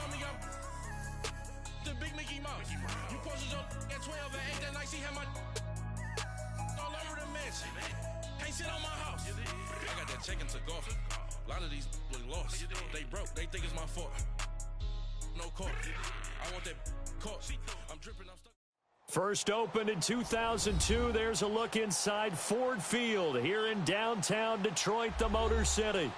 call me up the big Mickey Mouse. You posted your at 12 and 8 that night, she had my all over the mansion. Can't sit on my house. I got that check and took off. A lot of these look lost. They broke, they think it's my fault. No court. I want that court. I'm dripping, I'm stuck. First opened in 2002. There's a look inside Ford Field here in downtown Detroit, the Motor City.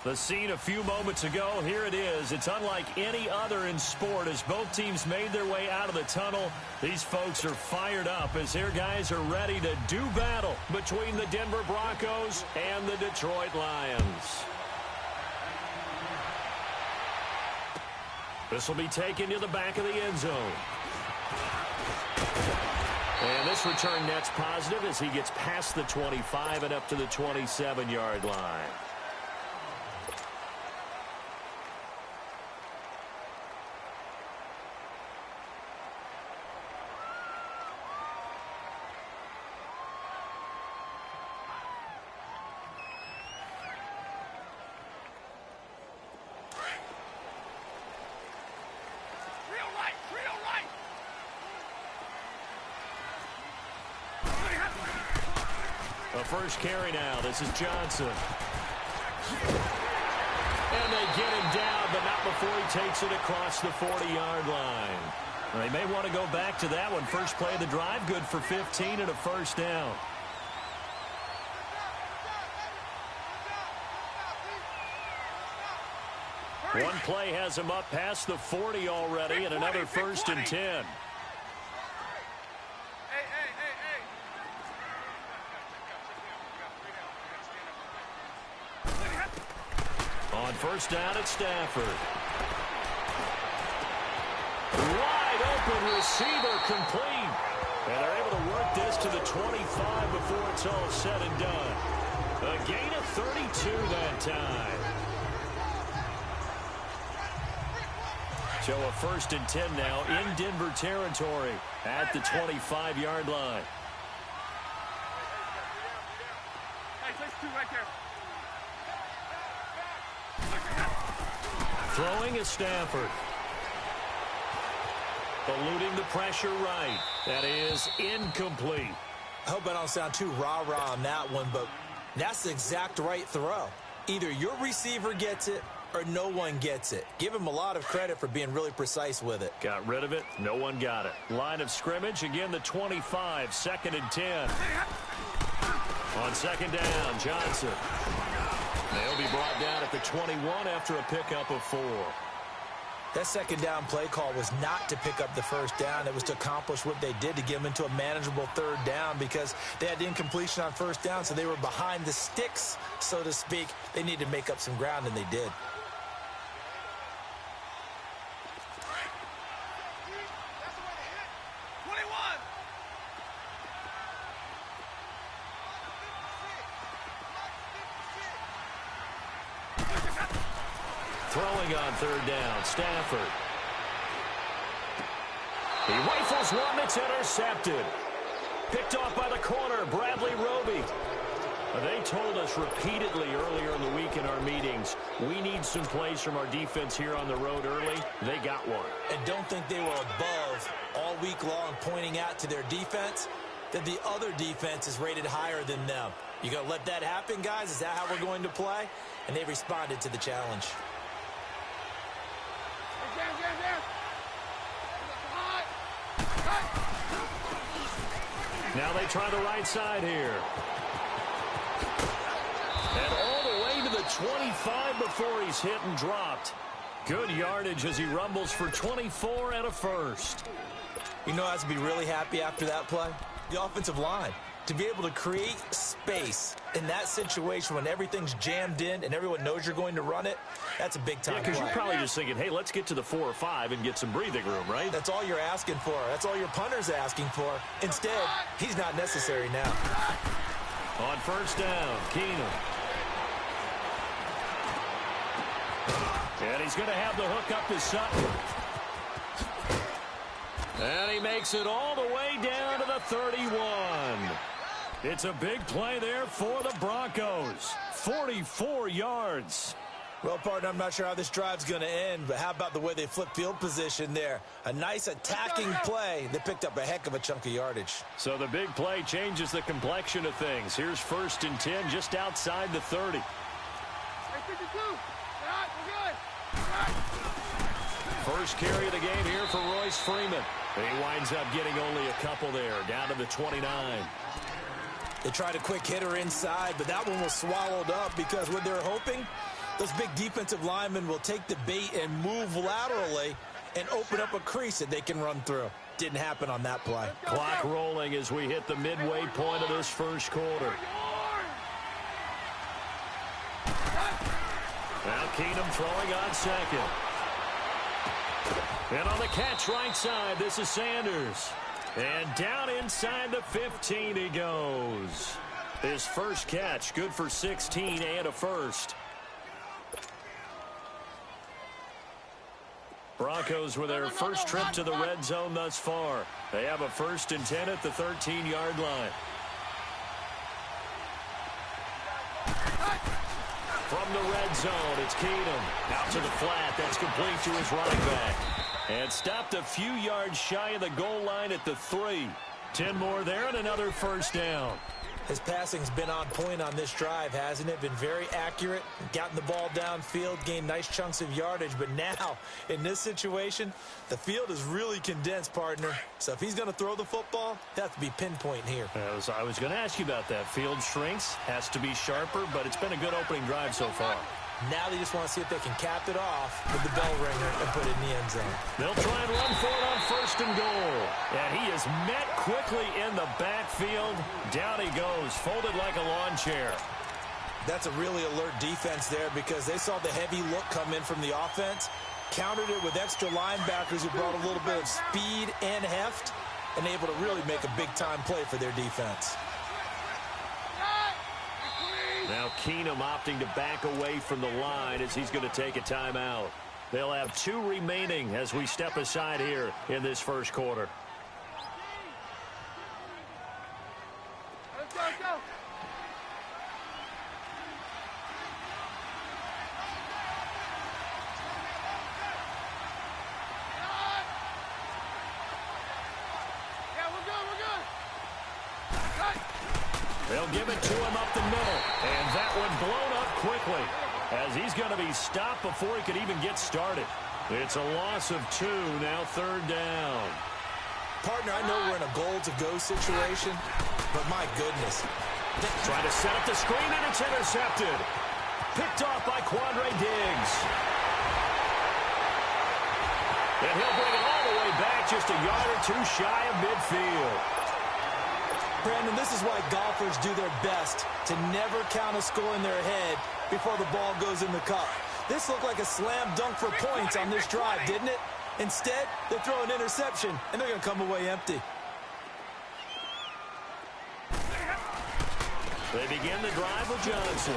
The scene a few moments ago, here it is. It's unlike any other in sport as both teams made their way out of the tunnel. These folks are fired up as their guys are ready to do battle between the Denver Broncos and the Detroit Lions. This will be taken to the back of the end zone. And this return net's positive as he gets past the 25 and up to the 27-yard line. The first carry now. This is Johnson. And they get him down, but not before he takes it across the 40-yard line. They may want to go back to that one. First play of the drive, good for 15 and a first down. One play has him up past the 40 already, and another first and 10. On first down at Stafford. Wide open receiver complete. And they're able to work this to the 25 before it's all said and done. A gain of 32 that time. So a first and 10 now in Denver territory at the 25-yard line. Hey, place two right there. Throwing is Stafford. Eluding the pressure right. That is incomplete. I hope I don't sound too rah-rah on that one, but that's the exact right throw. Either your receiver gets it or no one gets it. Give him a lot of credit for being really precise with it. Got rid of it. No one got it. Line of scrimmage, again the 25, second and 10. On second down, Johnson. They'll be brought down at the 21 after a pickup of 4. That second down play call was not to pick up the first down. It was to accomplish what they did to get them into a manageable third down because they had incompletion on first down, so they were behind the sticks, so to speak. They needed to make up some ground, and they did. Throwing on third down, Stafford. He rifles one that's intercepted. Picked off by the corner, Bradley Roby. They told us repeatedly earlier in the week in our meetings, we need some plays from our defense here on the road early. They got one. And don't think they were above all week long pointing out to their defense that the other defense is rated higher than them. You going to let that happen, guys? Is that how we're going to play? And they responded to the challenge. Now they try the right side here. And all the way to the 25 before he's hit and dropped. Good yardage as he rumbles for 24 and a first. You know, I have to be really happy after that play. The offensive line. To be able to create space in that situation when everything's jammed in and everyone knows you're going to run it, that's a big-time play. Yeah, because you're probably just thinking, hey, let's get to the 4 or 5 and get some breathing room, right? That's all you're asking for. That's all your punter's asking for. Instead, he's not necessary now. On first down, Keenum. And he's going to have the hook up to Sutton. And he makes it all the way down to the 31. It's a big play there for the Broncos. 44 yards. Well, partner, I'm not sure how this drive's going to end, but how about the way they flip field position there? A nice attacking play. They picked up a heck of a chunk of yardage. So the big play changes the complexion of things. Here's 1st and 10 just outside the 30. Hey, 52. We're good. First carry of the game here for Royce Freeman. He winds up getting only a couple there, down to the 29. They tried a quick hitter inside, but that one was swallowed up because what they're hoping, those big defensive linemen will take the bait and move laterally and open up a crease that they can run through. Didn't happen on that play. Clock rolling as we hit the midway point of this first quarter. Now Keenum throwing on second. And on the catch right side, this is Sanders. And down inside the 15 he goes. His first catch, good for 16 and a first. Broncos with their first trip to the red zone thus far. They have a 1st and 10 at the 13-yard line. From the red zone, it's Keenum. Out to the flat. That's complete to his running back. And stopped a few yards shy of the goal line at the 3. 10 more there and another first down. His passing's been on point on this drive, hasn't it? Been very accurate, gotten the ball downfield, gained nice chunks of yardage. But now, in this situation, the field is really condensed, partner. So if he's going to throw the football, that has to be pinpoint here. I was going to ask you about that. Field shrinks, has to be sharper, but it's been a good opening drive so far. Now they just want to see if they can cap it off with the bell ringer and put it in the end zone. They'll try and run for it on 1st and goal. And he is met quickly in the backfield. Down he goes, folded like a lawn chair. That's a really alert defense there because they saw the heavy look come in from the offense, countered it with extra linebackers who brought a little bit of speed and heft, and able to really make a big-time play for their defense. Now Keenum opting to back away from the line as he's going to take a timeout. They'll have 2 remaining as we step aside here in this first quarter. Let's go, let's go. Yeah, we're good, we're good. They'll give it to him up the middle. And that one blown up quickly as he's going to be stopped before he could even get started. It's a loss of 2, now 3rd down. Partner, I know we're in a goal-to-go situation, but my goodness. Trying to set up the screen, and it's intercepted. Picked off by Quandre Diggs. And he'll bring it all the way back just a yard or 2 shy of midfield. Brandon, this is why golfers do their best to never count a score in their head before the ball goes in the cup. This looked like a slam dunk for points on this drive, didn't it? Instead, they throw an interception, and they're going to come away empty. They begin the drive with Johnson.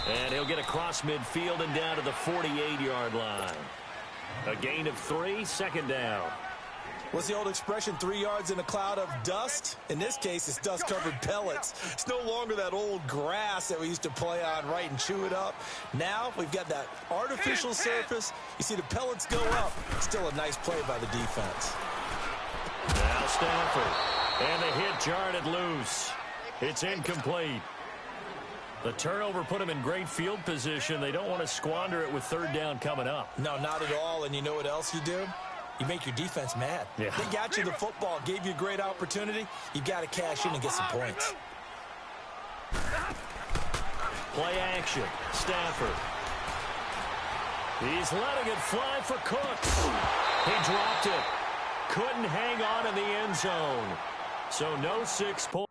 And he'll get across midfield and down to the 48-yard line. A gain of 3, 2nd down. What's the old expression, 3 yards in a cloud of dust? In this case, it's dust-covered pellets. It's no longer that old grass that we used to play on, right, and chew it up. Now we've got that artificial surface. You see the pellets go up. Still a nice play by the defense. Now Stafford. And the hit jarred it loose. It's incomplete. The turnover put him in great field position. They don't want to squander it with 3rd down coming up. No, not at all. And you know what else you do? You make your defense mad. Yeah. They got you the football, gave you a great opportunity. You got to cash in and get some points. Play action. Stafford. He's letting it fly for Cooks. He dropped it. Couldn't hang on in the end zone. So no 6 points.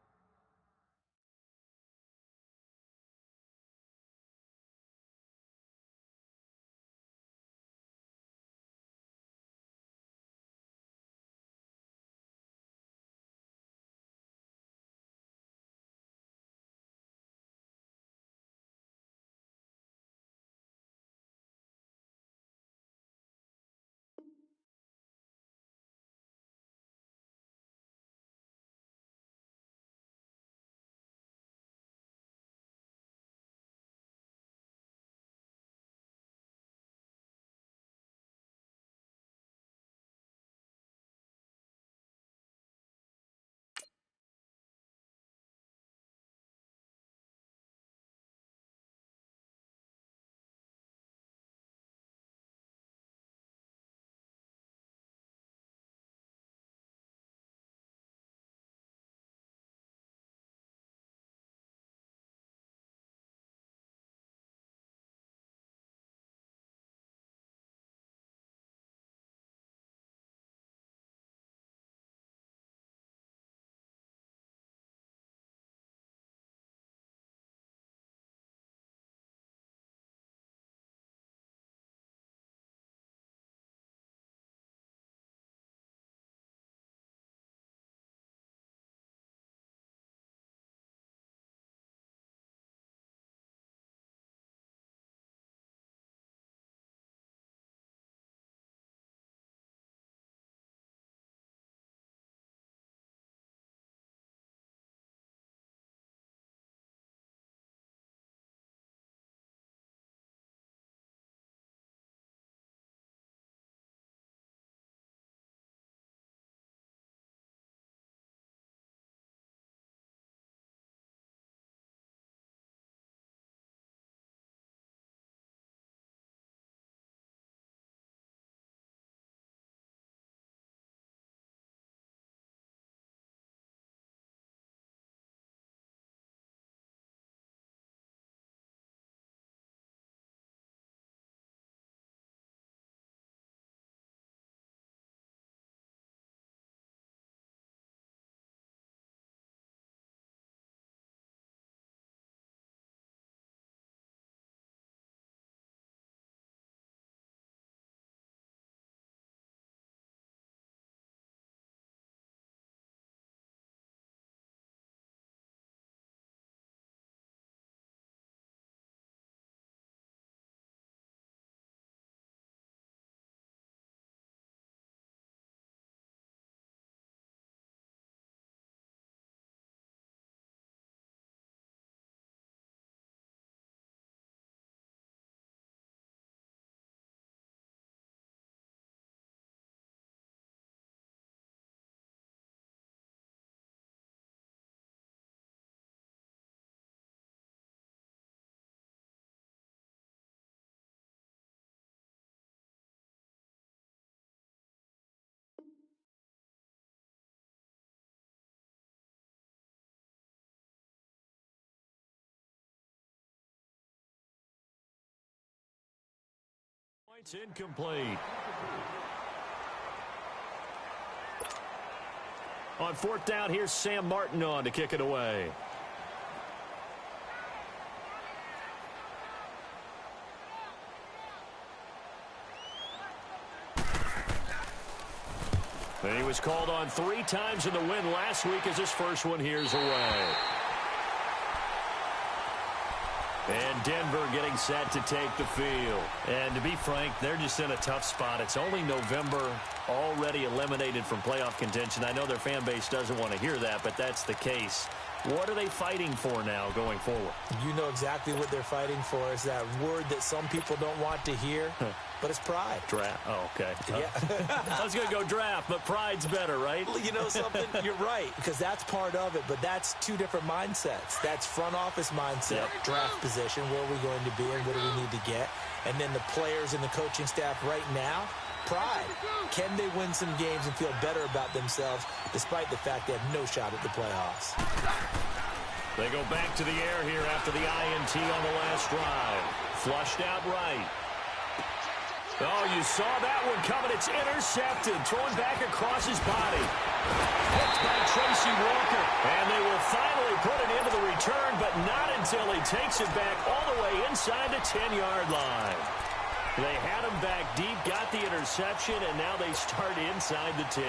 It's incomplete. On fourth down, here's Sam Martin on to kick it away. And he was called on 3 times in the win last week as his first one here's away. And Denver getting set to take the field. And to be frank, they're just in a tough spot. It's only November, already eliminated from playoff contention. I know their fan base doesn't want to hear that, but that's the case. What are they fighting for now going forward? You know exactly what they're fighting for. Is that word that some people don't want to hear, but it's pride. Draft. Oh, okay. Yeah. I was going to go draft, but pride's better, right? Well, you know something? You're right, because that's part of it, but that's 2 different mindsets. That's front office mindset, draft position, where are we going to be and what do we need to get? And then the players and the coaching staff right now, pride. Can they win some games and feel better about themselves despite the fact they have no shot at the playoffs? They go back to the air here after the INT on the last drive. Flushed out right. Oh, you saw that one coming. It's intercepted. Thrown back across his body. Hooked by Tracy Walker. And they will finally put it into the return, but not until he takes it back all the way inside the 10-yard line. They had him back deep, got the interception, and now they start inside the 10.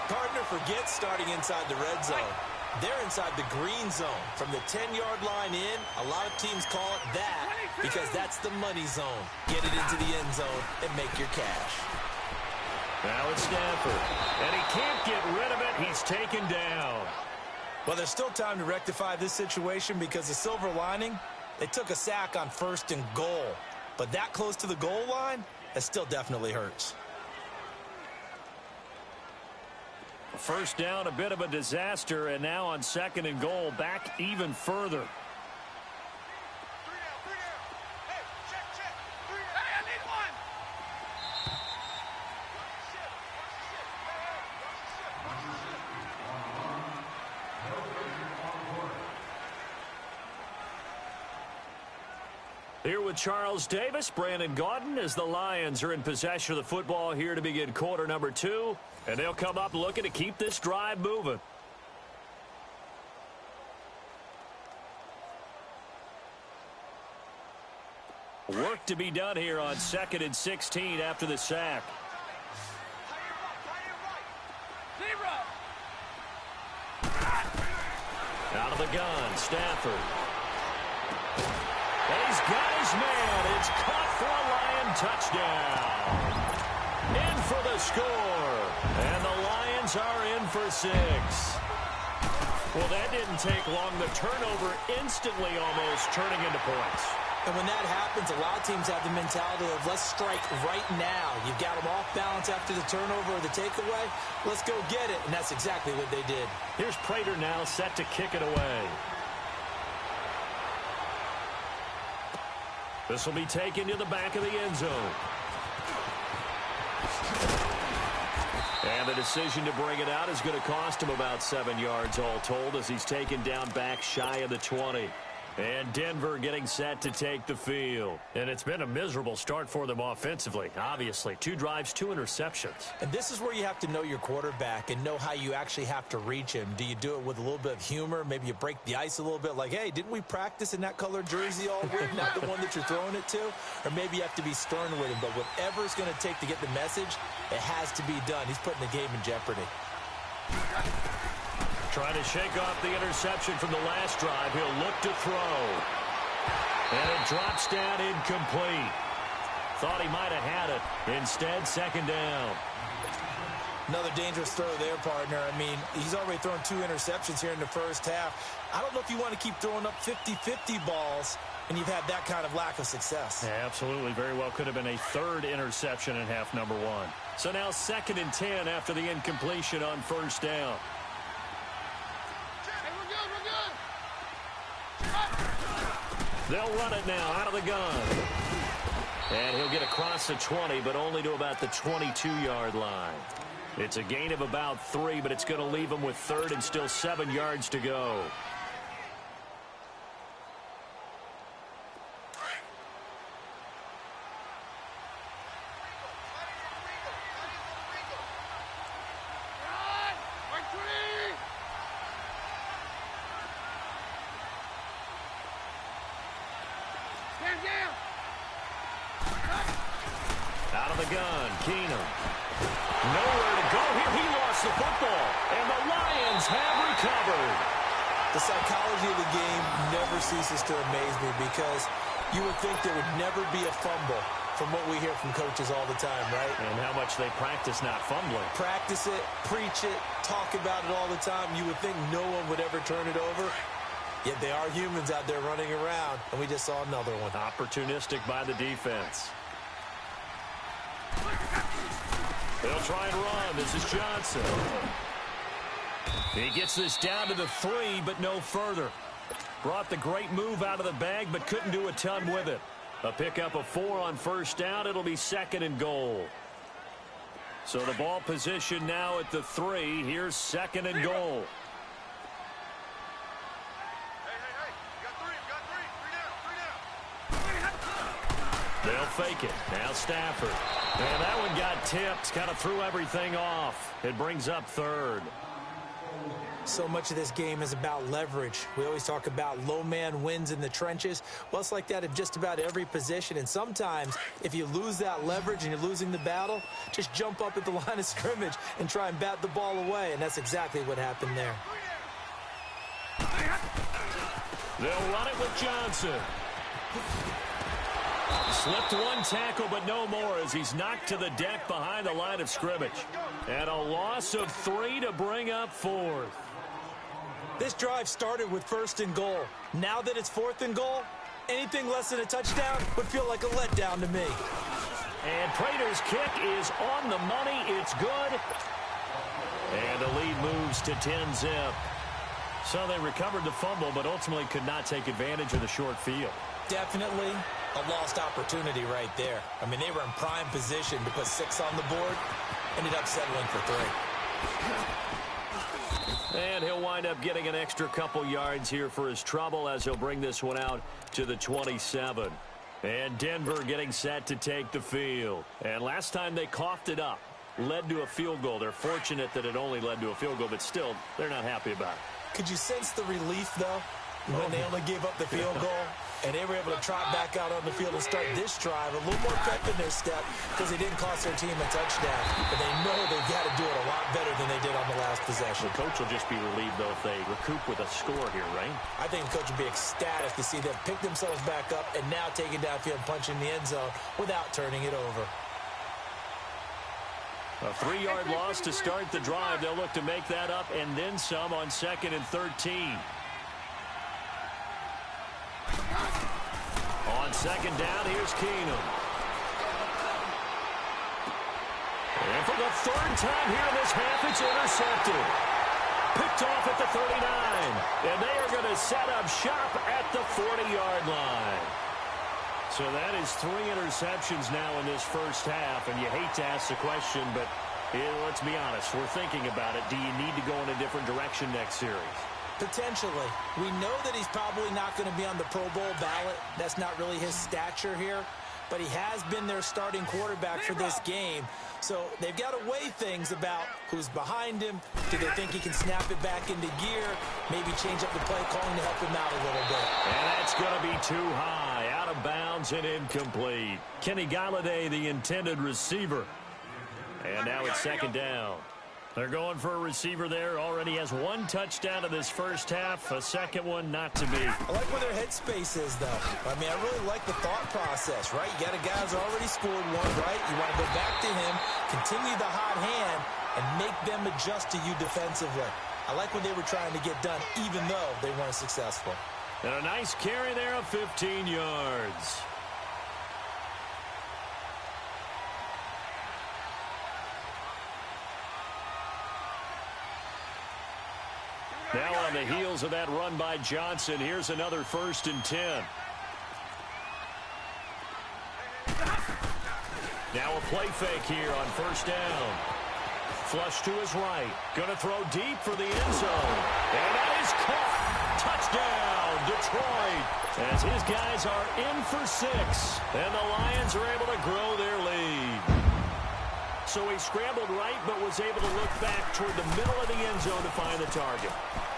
Partner forgets starting inside the red zone. They're inside the green zone. From the 10-yard line in, a lot of teams call it that because that's the money zone. Get it into the end zone and make your cash. Now it's Stafford, and he can't get rid of it. He's taken down. Well, there's still time to rectify this situation because the silver lining, they took a sack on 1st and goal. But that close to the goal line, that still definitely hurts. First down, a bit of a disaster, and now on 2nd and goal, back even further. Hey, check. 3 down. Hey, I need one. Here with Charles Davis, Brandon Gaudin, as the Lions are in possession of the football here to begin quarter number 2. And they'll come up looking to keep this drive moving. Work to be done here on 2nd and 16 after the sack. Zero. Out of the gun, Stafford. He's got his man. It's caught for a Lion touchdown. In for the score. And the Lions are in for 6. Well, that didn't take long. The turnover instantly almost turning into points. And when that happens, a lot of teams have the mentality of let's strike right now. You've got them off balance after the turnover or the takeaway. Let's go get it. And that's exactly what they did. Here's Prater now set to kick it away. This will be taken to the back of the end zone. And the decision to bring it out is going to cost him about 7 yards all told as he's taken down back shy of the 20. And Denver getting set to take the field. And it's been a miserable start for them offensively, obviously. 2 drives, 2 interceptions. And this is where you have to know your quarterback and know how you actually have to reach him. Do you do it with a little bit of humor? Maybe you break the ice a little bit like, hey, didn't we practice in that colored jersey all week? Not the one that you're throwing it to? Or maybe you have to be stern with him. But whatever it's going to take to get the message, it has to be done. He's putting the game in jeopardy. Trying to shake off the interception from the last drive. He'll look to throw. And it drops down incomplete. Thought he might have had it. Instead, 2nd down. Another dangerous throw there, partner. I mean, he's already thrown 2 interceptions here in the first half. I don't know if you want to keep throwing up 50-50 balls, and you've had that kind of lack of success. Yeah, absolutely. Very well could have been a 3rd interception in half number 1. So now 2nd and 10 after the incompletion on 1st down. They'll run it now out of the gun. And he'll get across the 20, but only to about the 22-yard line. It's a gain of about 3, but it's going to leave him with 3rd and still 7 yards to go. the gun. Keenum. Nowhere to go here. He lost the football. And the Lions have recovered. The psychology of the game never ceases to amaze me because you would think there would never be a fumble from what we hear from coaches all the time, right? And how much they practice not fumbling. Practice it, preach it, talk about it all the time. You would think no one would ever turn it over. Yet they are humans out there running around, and we just saw another one. Opportunistic by the defense. They'll try and run. This is Johnson. He gets this down to the 3, but no further. Brought the great move out of the bag, but couldn't do a ton with it. A pickup of 4 on first down. It'll be 2nd and goal. So the ball position now at the 3. Here's 2nd and goal. They'll fake it. Now Stafford. And that one got tipped. Kind of threw everything off. It brings up 3rd. So much of this game is about leverage. We always talk about low man wins in the trenches. Well, it's like that in just about every position. And sometimes, if you lose that leverage and you're losing the battle, just jump up at the line of scrimmage and try and bat the ball away. And that's exactly what happened there. They'll run it with Johnson. Slipped one tackle, but no more as he's knocked to the deck behind the line of scrimmage. And a loss of 3 to bring up 4th. This drive started with 1st and goal. Now that it's 4th and goal, anything less than a touchdown would feel like a letdown to me. And Prater's kick is on the money. It's good. And the lead moves to 10-zip. So they recovered the fumble, but ultimately could not take advantage of the short field. Definitely a lost opportunity right there. I mean, they were in prime position to put 6 on the board. Ended up settling for 3. And he'll wind up getting an extra couple yards here for his trouble as he'll bring this one out to the 27. And Denver getting set to take the field. And last time they coughed it up, led to a field goal. They're fortunate that it only led to a field goal, but still, they're not happy about it. Could you sense the relief, though, when they only gave up the field goal? And they were able to trot back out on the field and start this drive. A little more pep in their step because they didn't cost their team a touchdown. But they know they've got to do it a lot better than they did on the last possession. The coach will just be relieved, though, if they recoup with a score here, right? I think the coach will be ecstatic to see them pick themselves back up and now take it downfield and punch in the end zone without turning it over. A 3-yard loss to start the drive. They'll look to make that up and then some on 2nd and 13. On 2nd down, here's Keenum. And for the 3rd time here in this half, it's intercepted. Picked off at the 39. And they are going to set up shop at the 40-yard line. So that is 3 interceptions now in this first half. And you hate to ask the question, but let's be honest. We're thinking about it. Do you need to go in a different direction next series? Potentially. We know that he's probably not going to be on the Pro Bowl ballot. That's not really his stature here. But he has been their starting quarterback for this game. So they've got to weigh things about who's behind him. Do they think he can snap it back into gear? Maybe change up the play calling to help him out a little bit. And that's going to be too high. Out of bounds and incomplete. Kenny Golladay, the intended receiver. And now it's 2nd down. They're going for a receiver there. Already has 1 touchdown in this first half. A 2nd one not to be. I like where their headspace is, though. I mean, I really like the thought process, right? You got a guy who's already scored 1, right? You want to go back to him, continue the hot hand, and make them adjust to you defensively. I like what they were trying to get done, even though they weren't successful. And a nice carry there of 15 yards. Now on the heels of that run by Johnson, here's another 1st and 10. Now a play fake here on 1st down. Flush to his right. Going to throw deep for the end zone. And that is caught. Touchdown, Detroit. As his guys are in for 6. And the Lions are able to grow their lead. So he scrambled right, but was able to look back toward the middle of the end zone to find the target.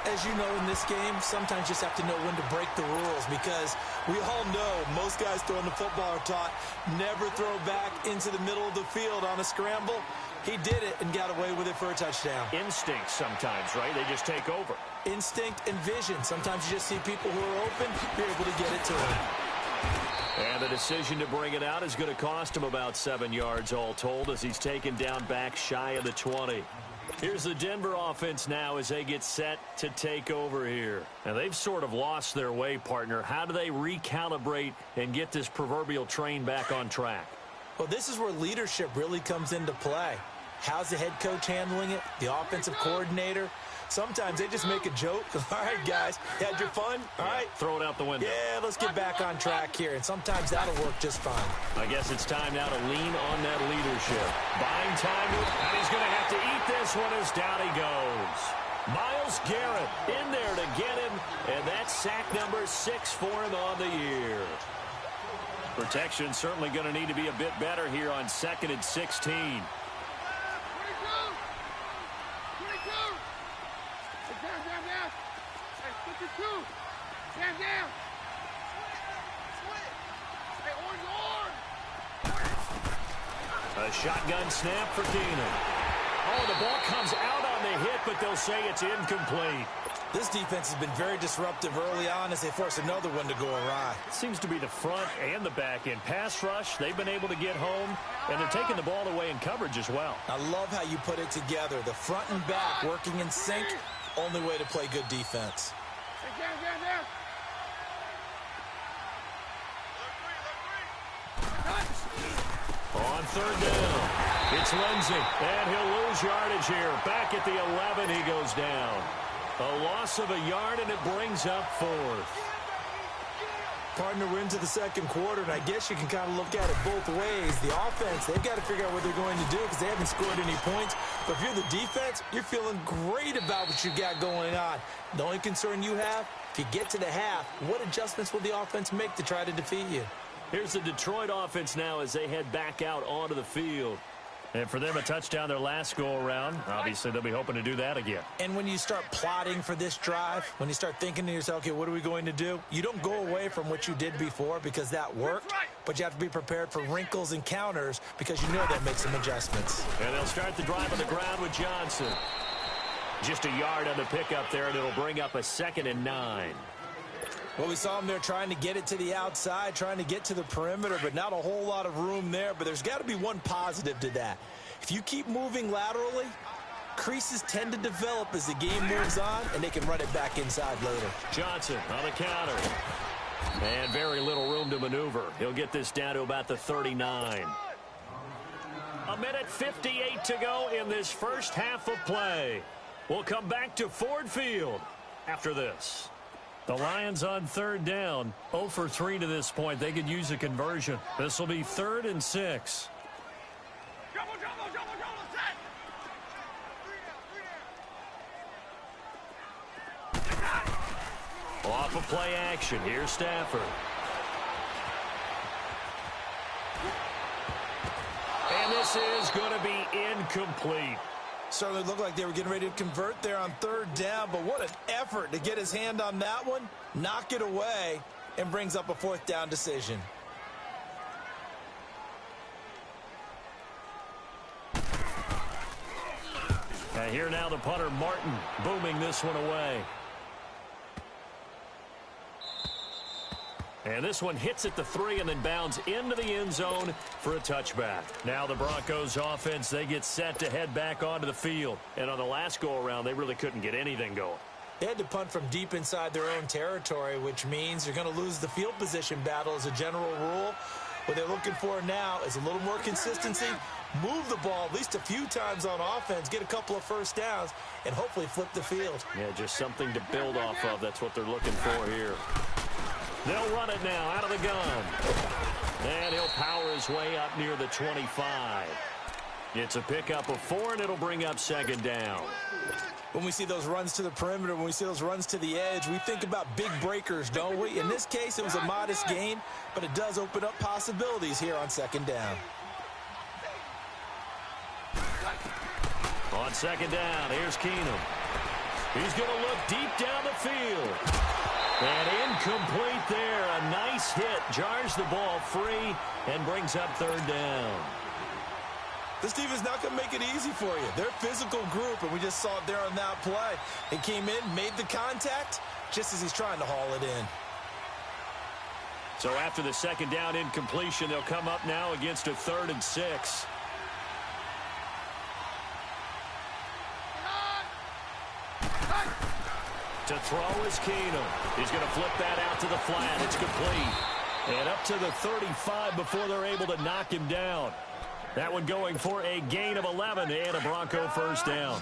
as you know, in this game, sometimes you just have to know when to break the rules, because we all know most guys throwing the football are taught never throw back into the middle of the field on a scramble. He did it and got away with it for a touchdown. Instinct sometimes, right? They just take over. Instinct and vision. Sometimes you just see people who are open, you're able to get it to them. And the decision to bring it out is going to cost him about 7 yards all told, as he's taken down back shy of the 20. Here's the Denver offense now as they get set to take over here. Now, they've sort of lost their way, partner. How do they recalibrate and get this proverbial train back on track? Well, this is where leadership really comes into play. How's the head coach handling it? The offensive coordinator? Sometimes they just make a joke. All right, guys, had your fun? All right. Throw it out the window. Yeah, let's get back on track here. And sometimes that'll work just fine. I guess it's time now to lean on that leadership. Buying time, and he's going to have to eat this one as down he goes. Myles Garrett in there to get him, and that's sack number 6 for him on the year. Protection certainly going to need to be a bit better here on 2nd and 16. Stand down. A shotgun snap for Keenum. Oh, the ball comes out on the hit, but they'll say it's incomplete. This defense has been very disruptive early on as they force another one to go awry. Seems to be the front and the back end. Pass rush, they've been able to get home, and they're taking the ball away in coverage as well. I love how you put it together. The front and back working in sync, only way to play good defense. Down. On 3rd down, it's Lindsey, and he'll lose yardage here. Back at the 11, he goes down. A loss of a yard, and it brings up 4th. Partner, we're into the 2nd quarter, and I guess you can kind of look at it both ways. The offense, they've got to figure out what they're going to do because they haven't scored any points. But if you're the defense, you're feeling great about what you got going on. The only concern you have, if you get to the half, what adjustments will the offense make to try to defeat you? Here's the Detroit offense now as they head back out onto the field. And for them, a touchdown their last go-around. Obviously, they'll be hoping to do that again. And when you start plotting for this drive, when you start thinking to yourself, okay, what are we going to do? You don't go away from what you did before because that worked, but you have to be prepared for wrinkles and counters because you know they'll make some adjustments. And they'll start the drive on the ground with Johnson. Just a yard on the pickup there, and it'll bring up a 2nd and 9. Well, we saw him there trying to get it to the outside, trying to get to the perimeter, but not a whole lot of room there. But there's got to be one positive to that. If you keep moving laterally, creases tend to develop as the game moves on, and they can run it back inside later. Johnson on the counter. And very little room to maneuver. He'll get this down to about the 39. A minute 58 to go in this first half of play. We'll come back to Ford Field after this. The Lions on 3rd down, 0 for 3 to this point. They could use a conversion. This will be 3rd and 6. Off of play action. Here's Stafford. And this is going to be incomplete. Certainly looked like they were getting ready to convert there on 3rd down, but what an effort to get his hand on that one, knock it away, and brings up a 4th down decision. And here now the punter, Martin, booming this one away. And this one hits at the 3 and then bounds into the end zone for a touchback. Now the Broncos offense, they get set to head back onto the field. And on the last go-around, they really couldn't get anything going. They had to punt from deep inside their own territory, which means you're going to lose the field position battle as a general rule. What they're looking for now is a little more consistency, move the ball at least a few times on offense, get a couple of first downs, and hopefully flip the field. Yeah, just something to build off of. That's what they're looking for here. They'll run it now out of the gun. And he'll power his way up near the 25. It's a pickup of 4, and it'll bring up 2nd down. When we see those runs to the perimeter, when we see those runs to the edge, we think about big breakers, don't we? In this case, it was a modest gain, but it does open up possibilities here on 2nd down. On 2nd down, here's Keenum. He's going to look deep down the field. And incomplete there. A nice hit. Jars the ball free and brings up third down. This team is not going to make it easy for you. They're a physical group, and we just saw it there on that play. He came in, made the contact, just as he's trying to haul it in. So after the second down incompletion, they'll come up now against a 3rd and 6. To throw is Keenum. He's going to flip that out to the flat. It's complete. And up to the 35 before they're able to knock him down. That one going for a gain of 11 and a Bronco first down.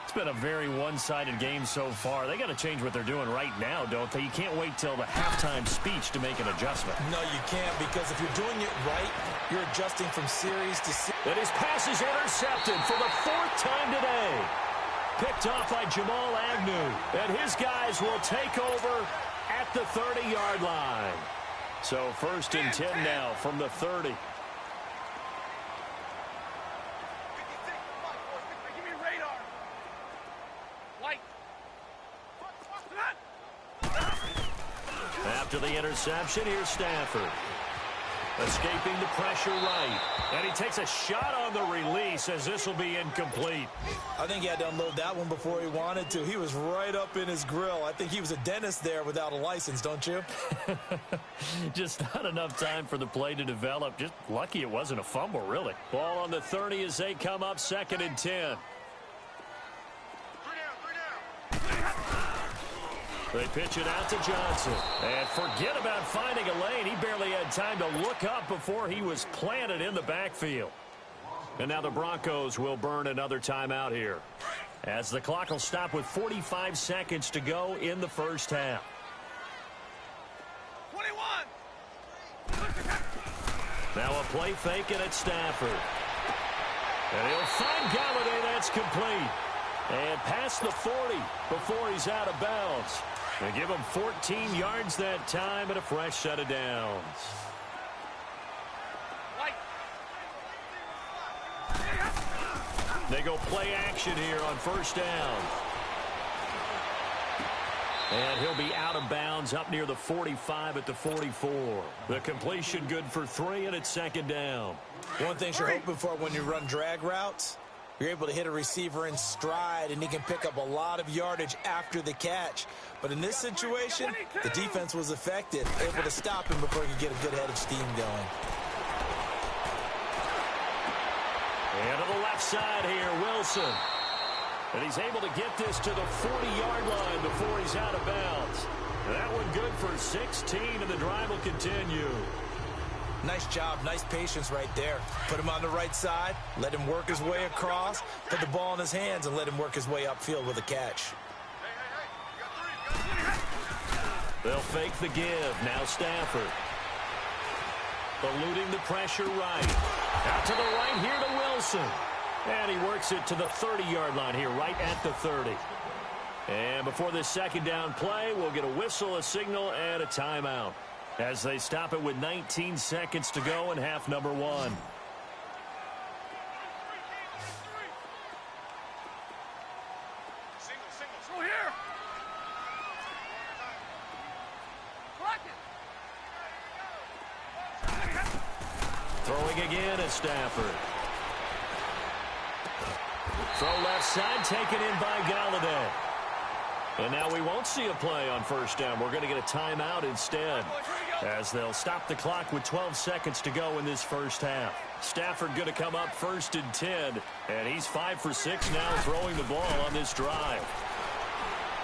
It's been a very one-sided game so far. They got to change what they're doing right now, don't they? You can't wait till the halftime speech to make an adjustment. No, you can't, because if you're doing it right, you're adjusting from series to series. And his pass is intercepted for the 4th time today. Picked off by Jamal Agnew. And his guys will take over at the 30-yard line. So 1st and 10 now from the 30. After the interception, here's Stafford. Escaping the pressure right. And he takes a shot on the release as this will be incomplete. I think he had to unload that one before he wanted to. He was right up in his grill. I think he was a dentist there without a license, don't you? Just not enough time for the play to develop. Just lucky it wasn't a fumble, really. Ball on the 30 as they come up 2nd and 10. They pitch it out to Johnson. And forget about finding a lane. He barely had time to look up before he was planted in the backfield. And now the Broncos will burn another timeout here, as the clock will stop with 45 seconds to go in the first half. 21. Now a play fake, and it's Stafford. And he'll find Galladay. That's complete. And past the 40 before he's out of bounds. They give him 14 yards that time and a fresh set of downs. They go play action here on first down. And he'll be out of bounds up near the 45 at the 44. The completion good for 3, and it's 2nd down. One thing you're hoping for when you run drag routes, you're able to hit a receiver in stride, and he can pick up a lot of yardage after the catch. But in this situation, the defense was effective, able to stop him before he could get a good head of steam going. And to the left side here, Wilson. And he's able to get this to the 40-yard line before he's out of bounds. That one good for 16, and the drive will continue. Nice job, nice patience right there. Put him on the right side, let him work his way across, put the ball in his hands, and let him work his way upfield with a catch. They'll fake the give. Now Stafford. Eluding the pressure right. Out to the right here to Wilson. And he works it to the 30-yard line here, right at the 30. And before this second down play, we'll get a whistle, a signal, and a timeout, as they stop it with 19 seconds to go in half number 1. Throw here. Throwing again is Stafford. Throw left side, taken in by Galladay. And now we won't see a play on first down. We're going to get a timeout instead, as they'll stop the clock with 12 seconds to go in this first half. Stafford going to come up 1st and 10, and he's 5 for 6 now throwing the ball on this drive.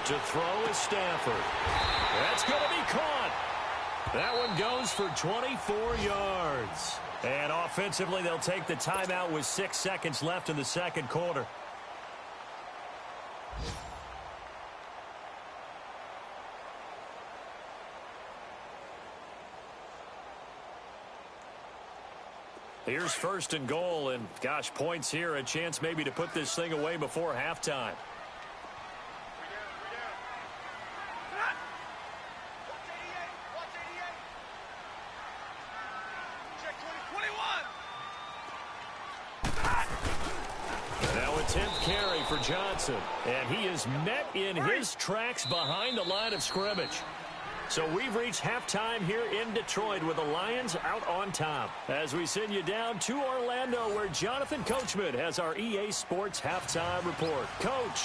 To throw is Stafford. That's going to be caught. That one goes for 24 yards. And offensively, they'll take the timeout with 6 seconds left in the second quarter. Here's 1st and goal, and gosh, points here, a chance maybe to put this thing away before halftime. 10th carry for Johnson. And he is met in his tracks behind the line of scrimmage. So we've reached halftime here in Detroit with the Lions out on top. As we send you down to Orlando, where Jonathan Coachman has our EA Sports halftime report. Coach.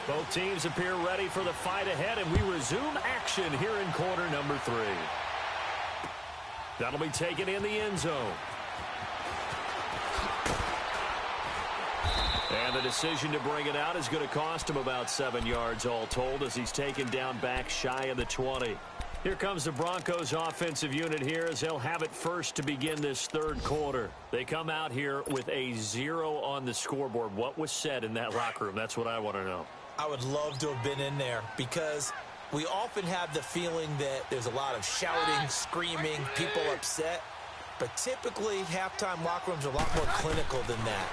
Both teams appear ready for the fight ahead, and we resume action here in quarter number 3. That'll be taken in the end zone. And the decision to bring it out is going to cost him about 7 yards all told, as he's taken down back shy of the 20. Here comes the Broncos offensive unit here, as they'll have it first to begin this third quarter. They come out here with a 0 on the scoreboard. What was said in that locker room? That's what I want to know. I would love to have been in there, because we often have the feeling that there's a lot of shouting, screaming, people upset. But typically, halftime locker rooms are a lot more clinical than that.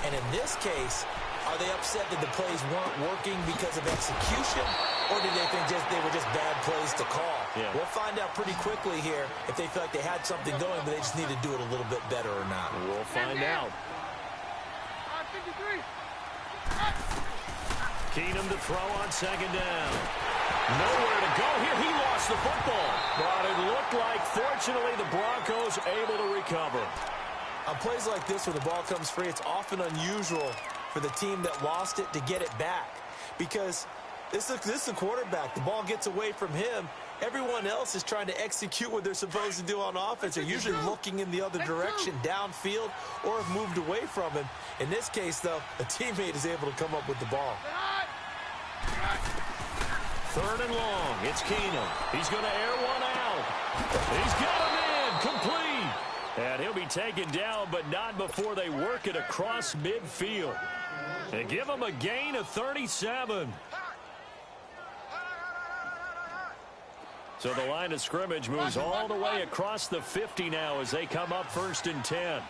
And in this case, are they upset that the plays weren't working because of execution, or did they think they were just bad plays to call? Yeah. We'll find out pretty quickly here if they feel like they had something going, but they just need to do it a little bit better or not. We'll find out. 53. Keenum to throw on second down. Nowhere to go here. He lost the football. But it looked like, fortunately, the Broncos able to recover. On plays like this, where the ball comes free, it's often unusual for the team that lost it to get it back, because this is the quarterback. The ball gets away from him. Everyone else is trying to execute what they're supposed to do on offense. They're usually looking in the other direction, downfield, or have moved away from him. In this case, though, a teammate is able to come up with the ball. Third and long. It's Keenum. He's going to air one out. He's got him in. Complete. And he'll be taken down, but not before they work it across midfield. They give him a gain of 37. So the line of scrimmage moves all the way across the 50 now as they come up first and 10.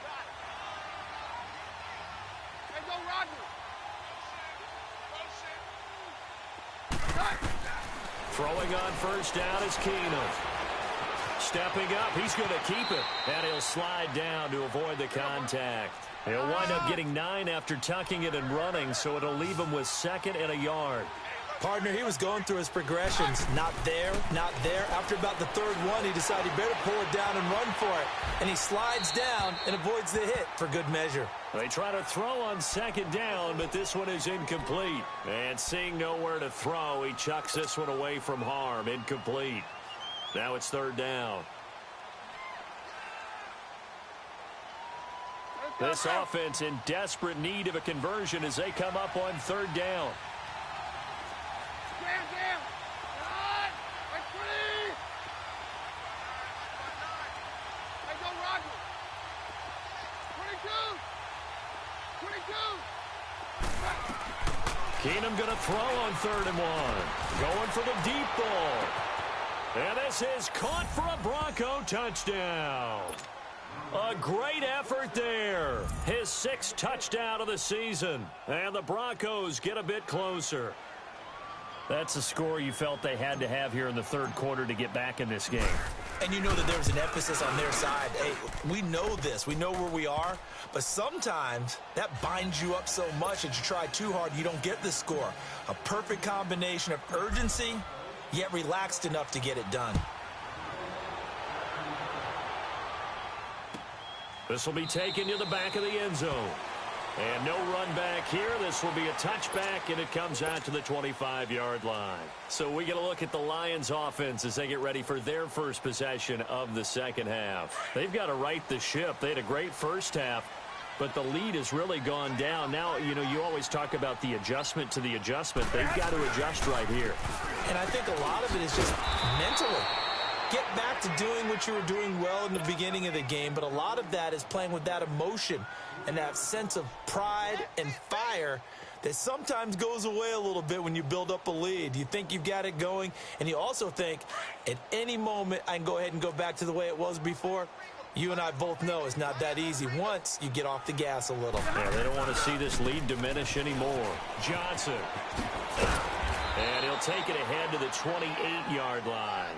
Throwing on first down is Keenum. Stepping up, he's going to keep it, and he'll slide down to avoid the contact. He'll wind up getting 9 after tucking it and running, so it'll leave him with 2nd and a yard. Partner, he was going through his progressions. Not there, not there. After about the third one, he decided he better pull it down and run for it. And he slides down and avoids the hit for good measure. They try to throw on second down, but this one is incomplete. And seeing nowhere to throw, he chucks this one away from harm. Incomplete. Now it's third down. This offense in desperate need of a conversion as they come up on third down. Keenum going to throw on 3rd and 1. Going for the deep ball. And this is caught for a Bronco touchdown. A great effort there. His 6th touchdown of the season. And the Broncos get a bit closer. That's a score you felt they had to have here in the third quarter to get back in this game. And you know that there was an emphasis on their side. Hey, we know this. We know where we are. But sometimes that binds you up so much that you try too hard, you don't get the score. A perfect combination of urgency, yet relaxed enough to get it done. This will be taken to the back of the end zone. And no run back here. This will be a touchback, and it comes out to the 25-yard line. So we get a look at the Lions offense as they get ready for their first possession of the second half. They've got to right the ship. They had a great first half, but the lead has really gone down. Now, you know, you always talk about the adjustment to the adjustment. They've got to adjust right here. And I think a lot of it is just mentally. Get back to doing what you were doing well in the beginning of the game, but a lot of that is playing with that emotion and that sense of pride and fire that sometimes goes away a little bit when you build up a lead. You think you've got it going, and you also think at any moment I can go ahead and go back to the way it was before. You and I both know it's not that easy once you get off the gas a little. Yeah, they don't want to see this lead diminish anymore. Johnson. And he'll take it ahead to the 28-yard line.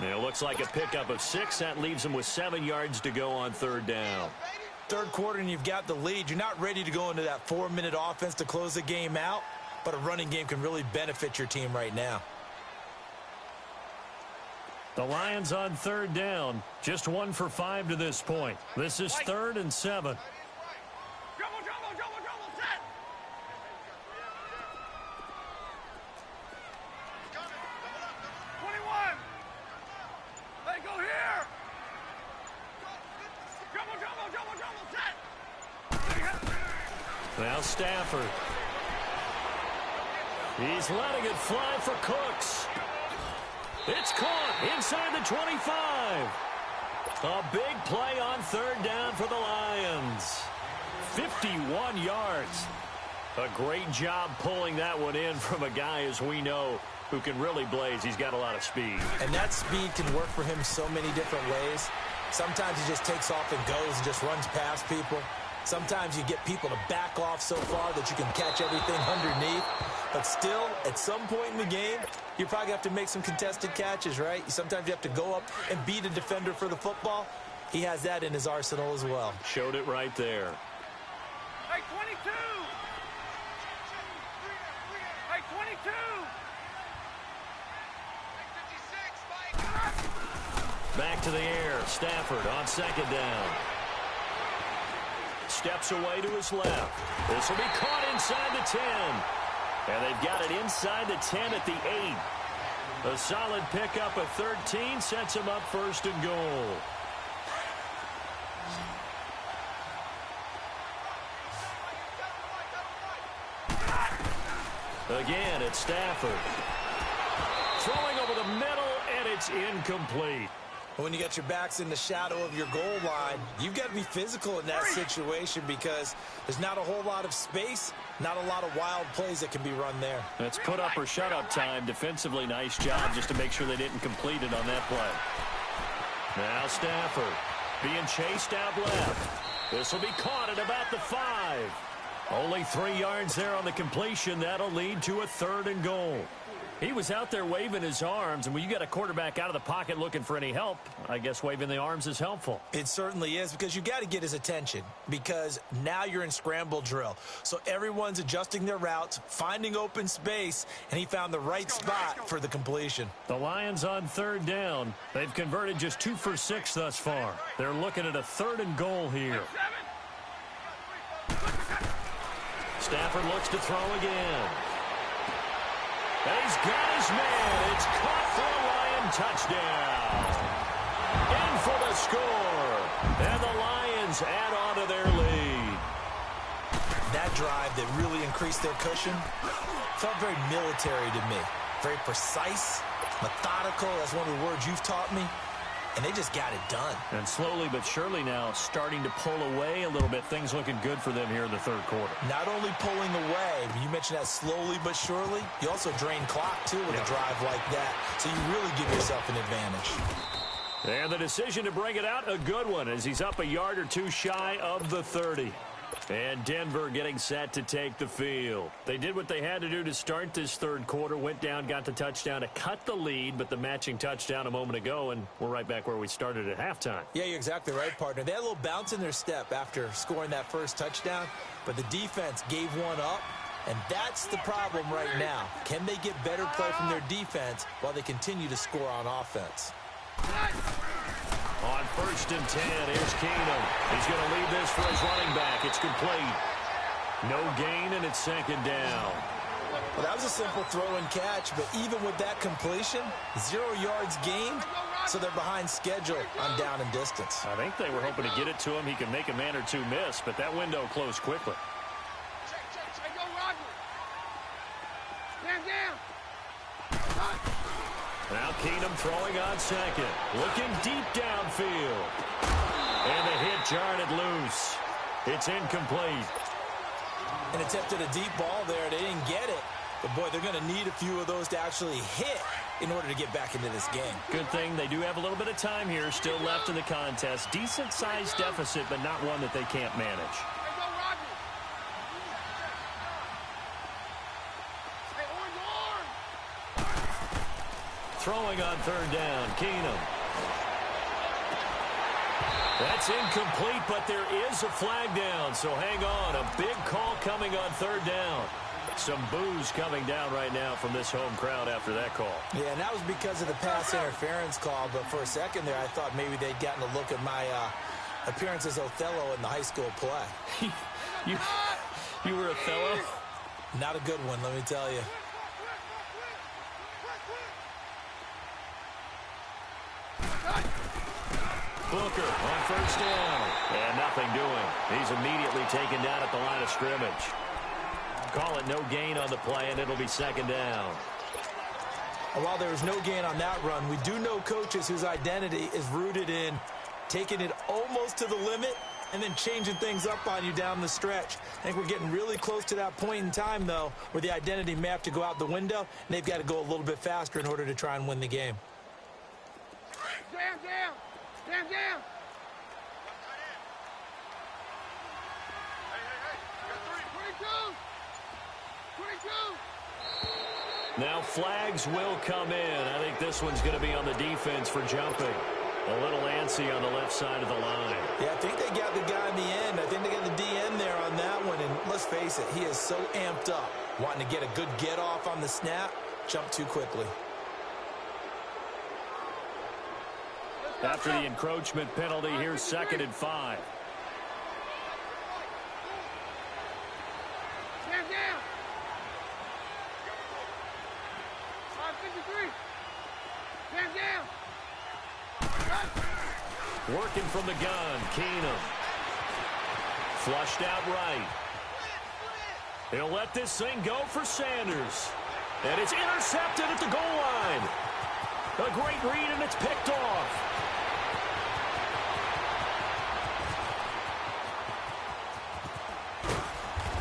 And it looks like a pickup of 6. That leaves him with 7 yards to go on third down. Third quarter and you've got the lead. You're not ready to go into that 4-minute offense to close the game out, but a running game can really benefit your team right now. The Lions on third down, just 1 for 5 to this point. This is 3rd and 7. Double, set. 21. They go here. Double, set. Now Stafford. He's letting it fly for Cooks. It's caught inside the 25. A big play on third down for the Lions. 51 yards. A great job pulling that one in from a guy, as we know, who can really blaze. He's got a lot of speed. And that speed can work for him so many different ways. Sometimes he just takes off and goes and just runs past people. Sometimes you get people to back off so far that you can catch everything underneath. But still, at some point in the game, you probably have to make some contested catches, right? Sometimes you have to go up and beat a defender for the football. He has that in his arsenal as well. Showed it right there. Hey, 22. Hey, 22. Back to the air. Stafford on second down. Steps away to his left. This will be caught inside the 10. And they've got it inside the 10 at the 8. A solid pickup of 13 sets him up 1st and goal. Again, it's Stafford. Throwing over the middle, and it's incomplete. When you got your backs in the shadow of your goal line, you've got to be physical in that situation because there's not a whole lot of space, not a lot of wild plays that can be run there. That's put up or shut up time. Defensively, nice job just to make sure they didn't complete it on that play. Now Stafford being chased out left. This will be caught at about the 5. Only 3 yards there on the completion. That'll lead to a 3rd and goal. He was out there waving his arms, and when you got a quarterback out of the pocket looking for any help, I guess waving the arms is helpful. It certainly is, because you got to get his attention, because now you're in scramble drill. So everyone's adjusting their routes, finding open space, and he found the right spot for the completion. The Lions on third down. They've converted just 2 for 6 thus far. They're looking at a 3rd and goal here. Stafford looks to throw again. He's got his man. It's caught for a Lion touchdown. In for the score. And the Lions add on to their lead. That drive that really increased their cushion felt very military to me. Very precise, methodical. That's one of the words you've taught me. And they just got it done. And slowly but surely now starting to pull away a little bit. Things looking good for them here in the 3rd quarter. Not only pulling away, but you mentioned that slowly but surely. You also drain clock, too, with a drive like that. So you really give yourself an advantage. And the decision to bring it out, a good one, as he's up a yard or 2 shy of the 30. And Denver getting set to take the field. They did what they had to do to start this 3rd quarter. Went down, got the touchdown to cut the lead, but the matching touchdown a moment ago, and we're right back where we started at halftime. Yeah, you're exactly right, partner. They had a little bounce in their step after scoring that first touchdown, but the defense gave one up, and that's the problem right now. Can they get better play from their defense while they continue to score on offense? On 1st and 10, here's Keenum. He's going to lead this for his running back. It's complete. No gain, and it's 2nd down. Well, that was a simple throw and catch, but even with that completion, 0 yards gained, so they're behind schedule on down and distance. I think they were hoping to get it to him. He can make a man or 2 miss, but that window closed quickly. Check, go, Roger. Stand down. Now Keenum throwing on 2nd. Looking deep downfield. And the hit jarred it loose. It's incomplete. And attempted a deep ball there. They didn't get it. But, boy, they're going to need a few of those to actually hit in order to get back into this game. Good thing they do have a little bit of time here still left in the contest. Decent-sized deficit, but not one that they can't manage. Throwing on 3rd down, Keenum. That's incomplete, but there is a flag down, so hang on. A big call coming on third down. Some boos coming down right now from this home crowd after that call. Yeah, and that was because of the pass interference call, but for a second there, I thought maybe they'd gotten a look at my appearance as Othello in the high school play. You were Othello? Not a good one, let me tell you. Booker on first down. And nothing doing. He's immediately taken down at the line of scrimmage. Call it no gain on the play, and it'll be second down. And while there was no gain on that run, we do know coaches whose identity is rooted in taking it almost to the limit and then changing things up on you down the stretch. I think we're getting really close to that point in time, though, where the identity may have to go out the window, and they've got to go a little bit faster in order to try and win the game. Jam. Now flags will come in. I think this one's going to be on the defense for jumping. A little antsy on the left side of the line. Yeah, I think they got the guy in the end. I think they got the DN there on that one. And let's face it, he is so amped up, wanting to get a good get off on the snap, jump too quickly. After the encroachment penalty, here's 2nd and 5. Jam. 553. Jam. Working from the gun, Keenum. Flushed out right. He'll let this thing go for Sanders. And it's intercepted at the goal line. A great read, and it's picked off.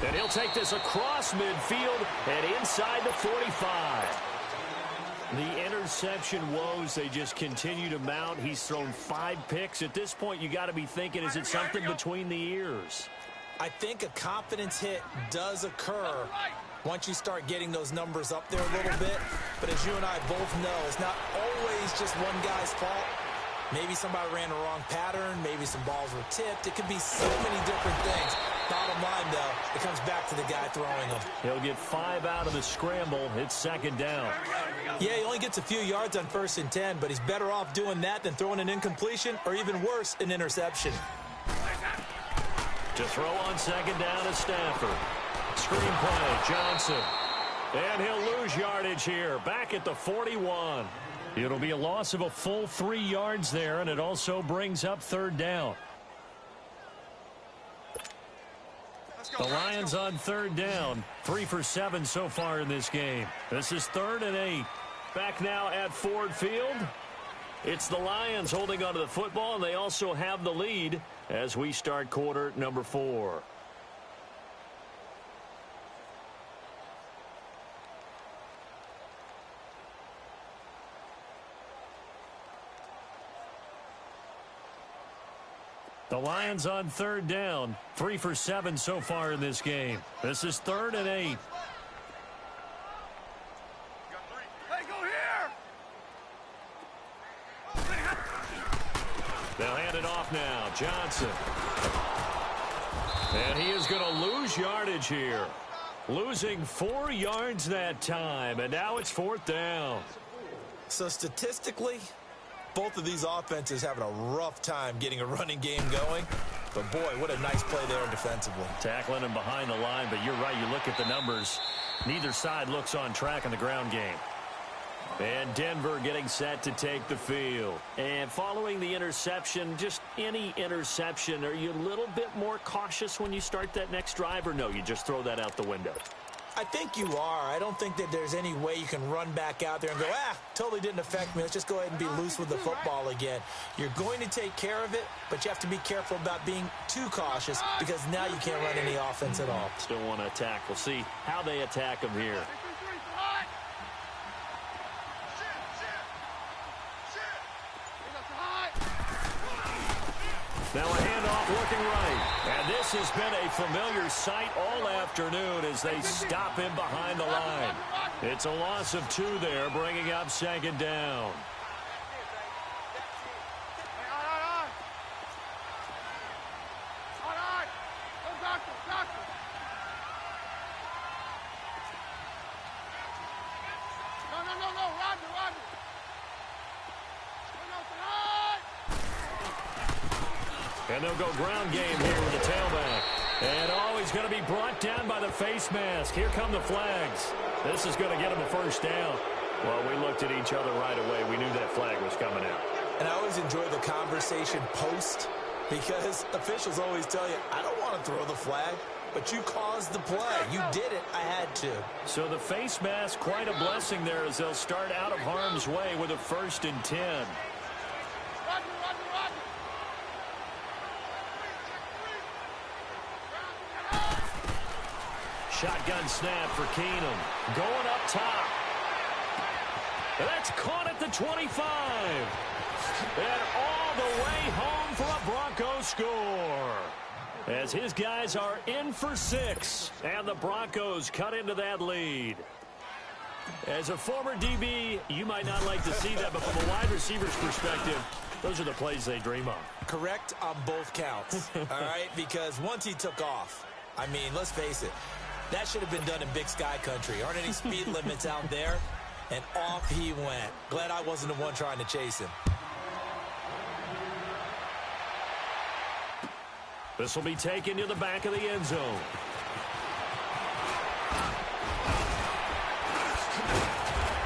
And he'll take this across midfield and inside the 45. The interception woes, they just continue to mount. He's thrown 5 picks. At this point, you got to be thinking, is it something between the ears? I think a confidence hit does occur once you start getting those numbers up there a little bit. But as you and I both know, it's not always just one guy's fault. Maybe somebody ran the wrong pattern. Maybe some balls were tipped. It could be so many different things. Bottom line, though, it comes back to the guy throwing them. He'll get 5 out of the scramble. It's 2nd down. Yeah, he only gets a few yards on 1st and 10, but he's better off doing that than throwing an incompletion or even worse, an interception. To throw on 2nd down is Stafford. Screen play, Johnson. And he'll lose yardage here, back at the 41. It'll be a loss of a full 3 yards there, and it also brings up 3rd down. The Lions on 3rd down, 3 for 7 so far in this game. This is 3rd and 8. Back now at Ford Field. It's the Lions holding onto the football, and they also have the lead as we start quarter number 4. The Lions on 3rd down, 3 for 7 so far in this game. This is 3rd and 8. Hey, go here! They'll hand it off now. Johnson. And he is going to lose yardage here. Losing 4 yards that time, and now it's 4th down. So statistically, both of these offenses having a rough time getting a running game going. But, boy, what a nice play there defensively. Tackling him behind the line, but you're right. You look at the numbers. Neither side looks on track in the ground game. And Denver getting set to take the field. And following the interception, just any interception, are you a little bit more cautious when you start that next drive, or no, you just throw that out the window? I think you are. I don't think that there's any way you can run back out there and go, totally didn't affect me. Let's just go ahead and be loose with the football again. You're going to take care of it, but you have to be careful about being too cautious because now you can't run any offense at all. Still want to attack. We'll see how they attack him here. Now a handoff looking right. And this has been a familiar sight all afternoon as they stop him behind the line. It's a loss of 2 there, bringing up 2nd down. And they'll go ground game here with the tailback. And, he's going to be brought down by the face mask. Here come the flags. This is going to get him a first down. Well, we looked at each other right away. We knew that flag was coming out. And I always enjoy the conversation post because officials always tell you, I don't want to throw the flag, but you caused the play. You did it. I had to. So the face mask, quite a blessing there as they'll start out of harm's way with a 1st and 10. Shotgun snap for Keenum. Going up top. That's caught at the 25. And all the way home for a Broncos score. As his guys are in for 6. And the Broncos cut into that lead. As a former DB, you might not like to see that, but from a wide receiver's perspective, those are the plays they dream of. Correct on both counts, all right? Because once he took off, I mean, let's face it, that should have been done in Big Sky country. Aren't any speed limits out there? And off he went. Glad I wasn't the one trying to chase him. This will be taken to the back of the end zone.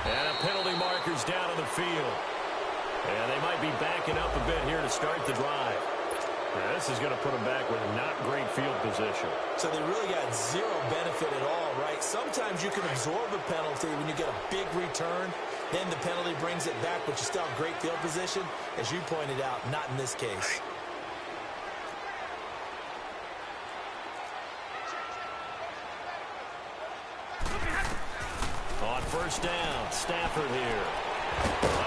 And a penalty marker's down on the field. And they might be backing up a bit here to start the drive. Now, this is going to put them back with not great field position. So they really got zero benefit at all, right? Sometimes you can absorb a penalty when you get a big return. Then the penalty brings it back, but you still have great field position. As you pointed out, not in this case. On 1st down, Stafford here.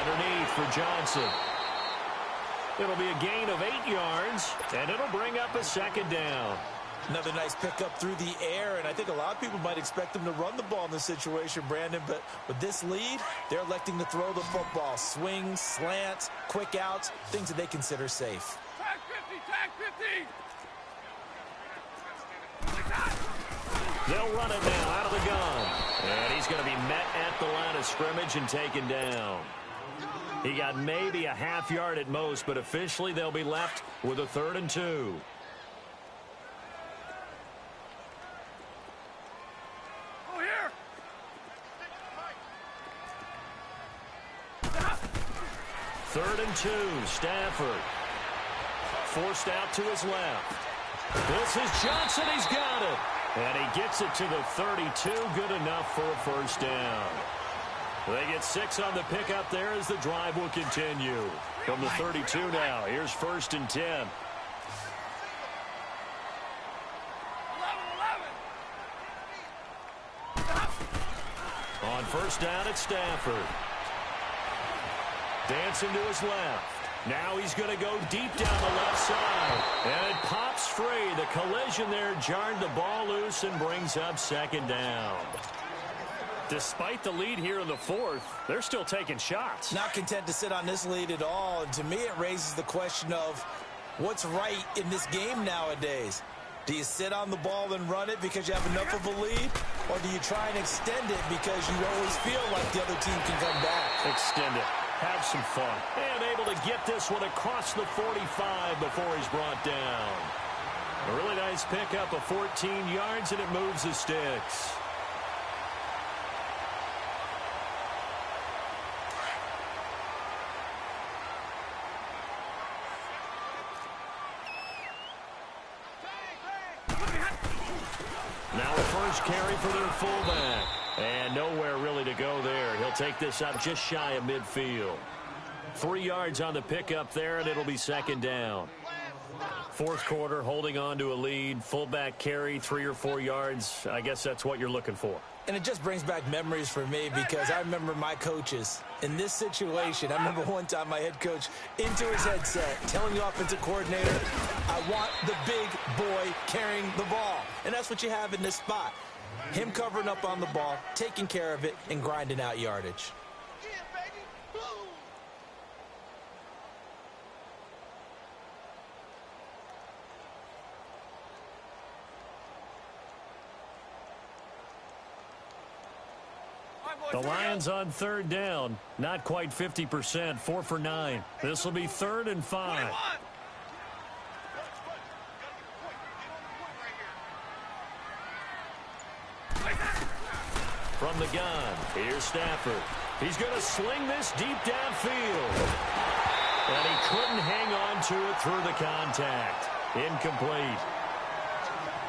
Underneath for Johnson. It'll be a gain of 8 yards, and it'll bring up a 2nd down. Another nice pickup through the air, and I think a lot of people might expect them to run the ball in this situation, Brandon, but with this lead, they're electing to throw the football. Swings, slants, quick outs, things that they consider safe. Tag 50, tag 50. They'll run it now out of the gun. And he's going to be met at the line of scrimmage and taken down. He got maybe a half yard at most, but officially they'll be left with a 3rd and 2. Oh, here. 3rd and 2, Stafford. Forced out to his left. This is Johnson, he's got it. And he gets it to the 32, good enough for a 1st down. They get 6 on the pickup there as the drive will continue. From the 32 now, here's 1st and 10. 11. On 1st down, it's Stafford. Dancing to his left. Now he's going to go deep down the left side. And it pops free. The collision there jarred the ball loose and brings up 2nd down. Despite the lead here in the 4th, they're still taking shots. Not content to sit on this lead at all, and to me it raises the question of what's right in this game nowadays. Do you sit on the ball and run it because you have enough of a lead, or do you try and extend it because you always feel like the other team can come back? Extend it. Have some fun. And able to get this one across the 45 before he's brought down. A really nice pickup of 14 yards, and it moves the sticks. Now a first carry for their fullback. And nowhere really to go there. He'll take this up just shy of midfield. 3 yards on the pickup there, and it'll be 2nd down. 4th quarter, holding on to a lead. Fullback carry, 3 or 4 yards. I guess that's what you're looking for. And it just brings back memories for me because I remember my coaches in this situation. I remember one time my head coach into his headset telling the offensive coordinator, I want the big boy carrying the ball. And that's what you have in this spot. Him covering up on the ball, taking care of it, and grinding out yardage. The Lions on 3rd down. Not quite 50%. 4 for 9. This will be 3rd and 5. From the gun, here's Stafford. He's going to sling this deep downfield. And he couldn't hang on to it through the contact. Incomplete.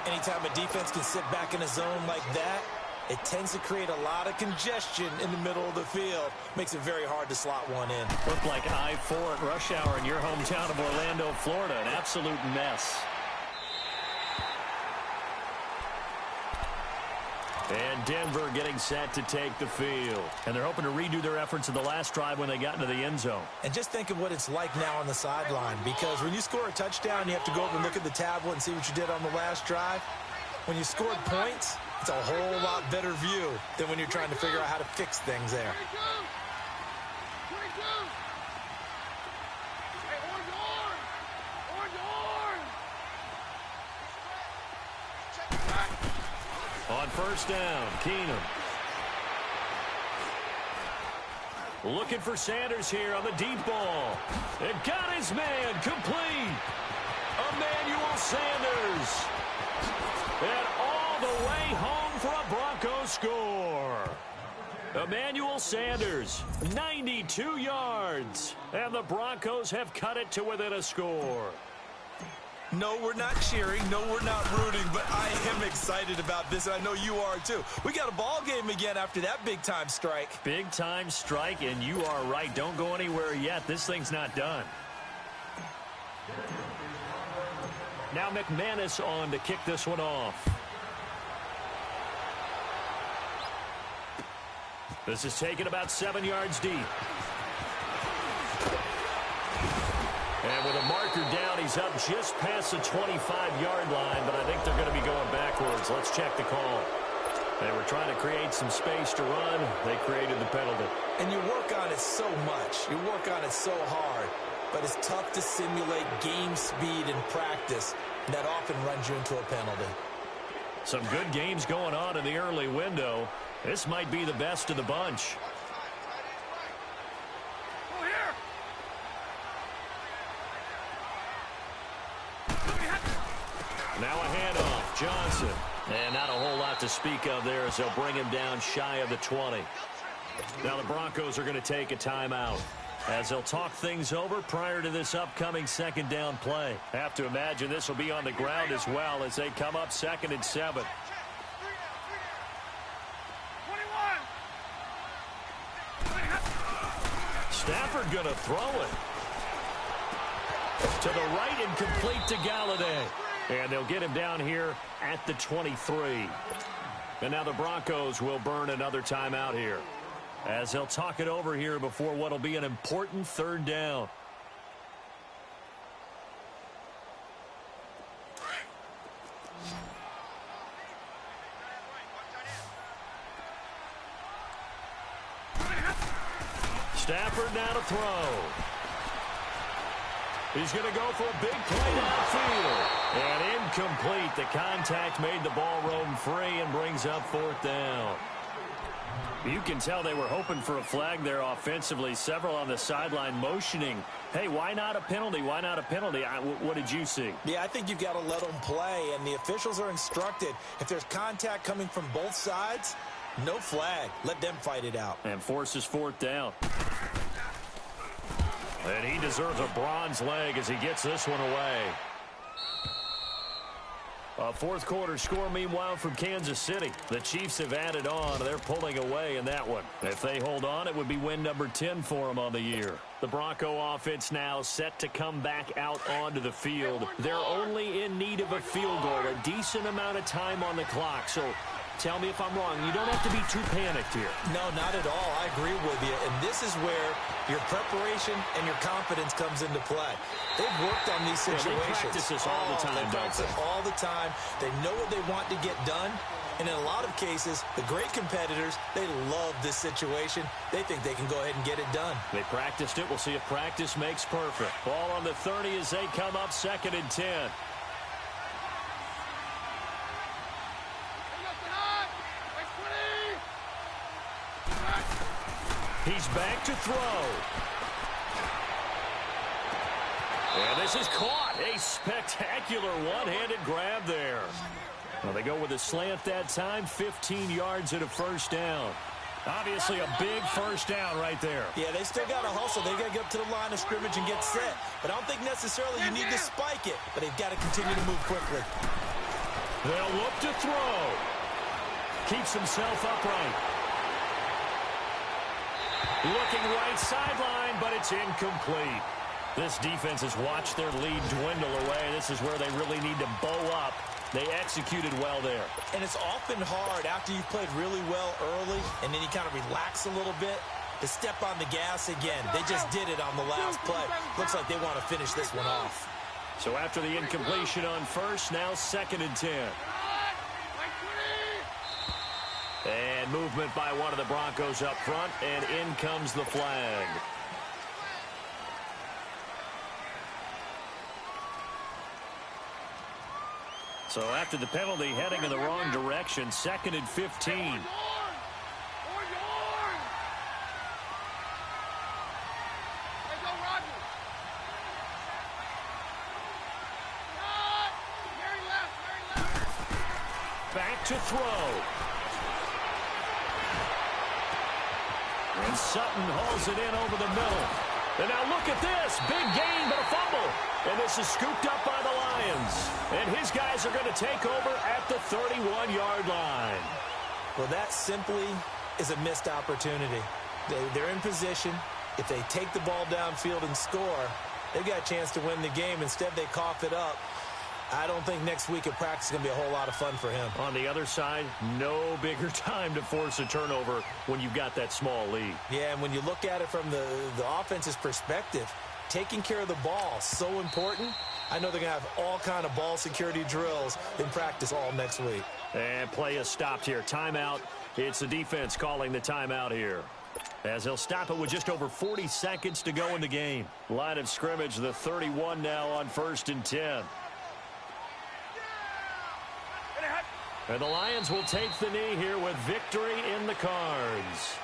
Anytime a defense can sit back in a zone like that, it tends to create a lot of congestion in the middle of the field. Makes it very hard to slot one in. Looked like I-4 at rush hour in your hometown of Orlando, Florida. An absolute mess. And Denver getting set to take the field. And they're hoping to redo their efforts in the last drive when they got into the end zone. And just think of what it's like now on the sideline, because when you score a touchdown, you have to go over and look at the tablet and see what you did on the last drive. When you scored points, it's a whole lot better view than when you're trying to figure out how to fix things there. On first down, Keenum. Looking for Sanders here on the deep ball. It got his man complete. Emmanuel Sanders. And all the way home for a Broncos score. Emmanuel Sanders, 92 yards. And the Broncos have cut it to within a score. No, we're not cheering. No, we're not rooting, but I am excited about this, and I know you are too. We got a ball game again after that big-time strike. Big-time strike, and you are right. Don't go anywhere yet. This thing's not done. Now McManus on to kick this one off. This is taken about 7 yards deep. And with a marker down, he's up just past the 25-yard line, but I think they're going to be going backwards. Let's check the call. They were trying to create some space to run. They created the penalty. And you work on it so much. You work on it so hard. But it's tough to simulate game speed in practice. That often runs you into a penalty. Some good games going on in the early window. This might be the best of the bunch. Now a handoff, Johnson. And not a whole lot to speak of there as they'll bring him down shy of the 20. Now the Broncos are going to take a timeout as they'll talk things over prior to this upcoming second down play. Have to imagine this will be on the ground as well as they come up 2nd and 7. Stafford going to throw it. To the right and complete to Galladay. And they'll get him down here at the 23. And now the Broncos will burn another timeout here as they'll talk it over here before what will be an important 3rd down. Stafford now to throw. He's going to go for a big play downfield. And incomplete. The contact made the ball roam free and brings up 4th down. You can tell they were hoping for a flag there offensively. Several on the sideline motioning. Hey, why not a penalty? Why not a penalty? What did you see? Yeah, I think you've got to let them play, and the officials are instructed. If there's contact coming from both sides, no flag. Let them fight it out. And forces 4th down. And he deserves a bronze leg as he gets this one away. A 4th quarter score, meanwhile, from Kansas City. The Chiefs have added on. They're pulling away in that one. If they hold on, it would be win number 10 for them on the year. The Bronco offense now set to come back out onto the field. They're only in need of a field goal, a decent amount of time on the clock. So tell me if I'm wrong. You don't have to be too panicked here. No, not at all. I agree with you. And this is where your preparation and your confidence comes into play. They've worked on these situations. They practice this all the time, They practice it all the time. They know what they want to get done. And in a lot of cases, the great competitors, they love this situation. They think they can go ahead and get it done. They practiced it. We'll see if practice makes perfect. Ball on the 30 as they come up 2nd and 10. He's back to throw. And this is caught. A spectacular one-handed grab there. Well, they go with a slant that time, 15 yards and a first down. Obviously a big first down right there. Yeah, they still got to hustle. They got to get up to the line of scrimmage and get set. But I don't think necessarily you need to spike it, but they've got to continue to move quickly. They'll look to throw. Keeps himself upright. Looking right sideline, but it's incomplete. This defense has watched their lead dwindle away. This is where they really need to bow up. They executed well there. And it's often hard after you've played really well early and then you kind of relax a little bit to step on the gas again. They just did it on the last play. Looks like they want to finish this one off. So after the incompletion on first, now 2nd and 10. And movement by one of the Broncos up front, and in comes the flag. So after the penalty, heading in the wrong direction, 2nd and 15. Back to throw. And Sutton hauls it in over the middle. And now look at this. Big gain, but a fumble. And this is scooped up by the Lions. And his guys are going to take over at the 31-yard line. Well, that simply is a missed opportunity. They're in position. If they take the ball downfield and score, they've got a chance to win the game. Instead, they cough it up. I don't think next week at practice is going to be a whole lot of fun for him. On the other side, no bigger time to force a turnover when you've got that small lead. Yeah, and when you look at it from the offense's perspective, taking care of the ball, so important. I know they're going to have all kind of ball security drills in practice all next week. And play is stopped here. Timeout. It's the defense calling the timeout here, as they'll stop it with just over 40 seconds to go in the game. Line of scrimmage, the 31 now on 1st and 10. And the Lions will take the knee here with victory in the cards.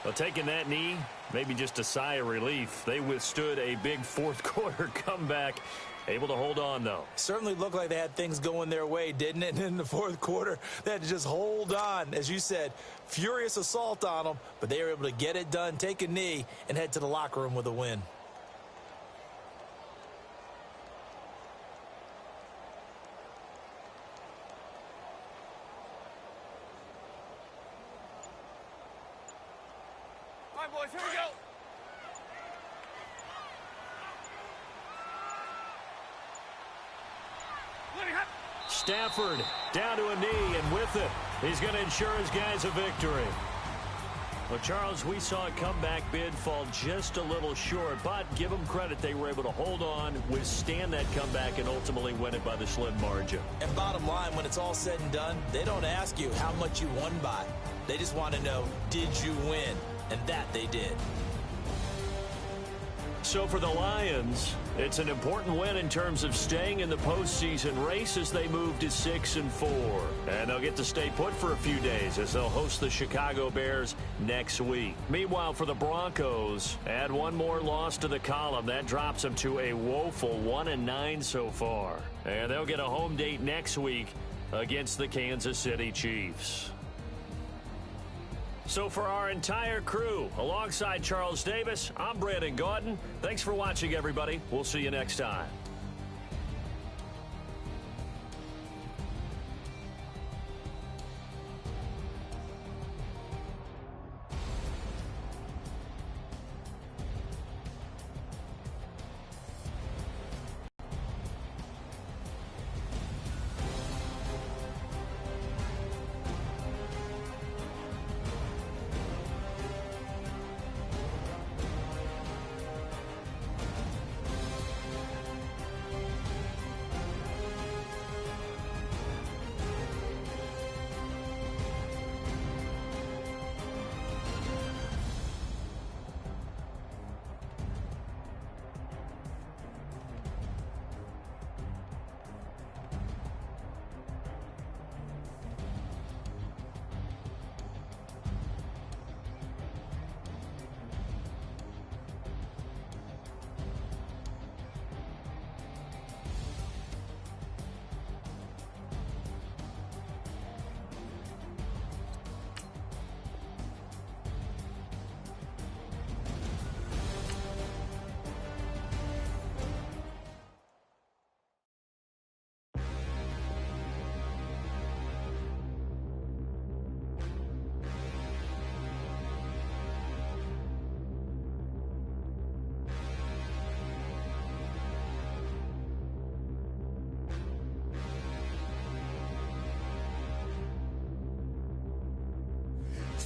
Well, taking that knee, maybe just a sigh of relief. They withstood a big fourth-quarter comeback. Able to hold on, though. Certainly looked like they had things going their way, didn't it? And in the fourth quarter, they had to just hold on. As you said, furious assault on them, but they were able to get it done, take a knee, and head to the locker room with a win. Boys, here we go. Stafford down to a knee, and with it, he's going to ensure his guys a victory. Well, Charles, we saw a comeback bid fall just a little short, but give them credit. They were able to hold on, withstand that comeback, and ultimately win it by the slim margin. And bottom line, when it's all said and done, they don't ask you how much you won by. They just want to know, did you win? And that they did. So for the Lions, it's an important win in terms of staying in the postseason race as they move to 6-4. And they'll get to stay put for a few days as they'll host the Chicago Bears next week. Meanwhile, for the Broncos, add one more loss to the column. That drops them to a woeful 1-9 so far. And they'll get a home date next week against the Kansas City Chiefs. So for our entire crew, alongside Charles Davis, I'm Brandon Gaudin. Thanks for watching, everybody. We'll see you next time.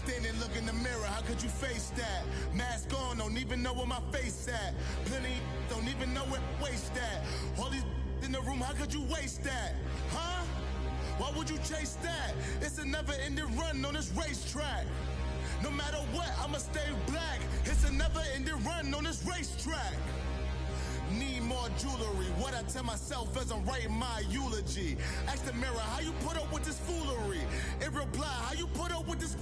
Standing, look in the mirror, how could you face that? Mask on, don't even know where my face at. Plenty, don't even know where waist at. All these in the room, how could you waste that? Huh? Why would you chase that? It's a never-ending run on this racetrack. No matter what, I'ma stay black. It's a never-ending run on this racetrack. Need more jewelry. What I tell myself as I'm writing my eulogy. Ask the mirror, how you put up with this foolery? In reply, how you put up with this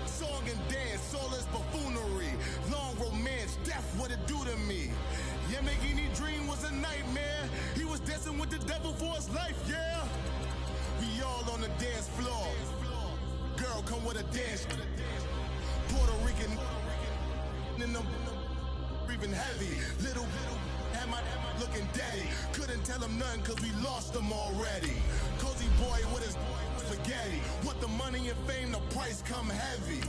song and dance, all this buffoonery. Long romance, death, what it do to me? Yamagini dream was a nightmare. He was dancing with the devil for his life, yeah. We all on the dance floor. Girl, come with a dance. Puerto Rican in them breathing heavy. Little had my looking daddy. Couldn't tell him nothing cause we lost him already. Cozy boy with his spaghetti. Want the money and fame, the price come heavy.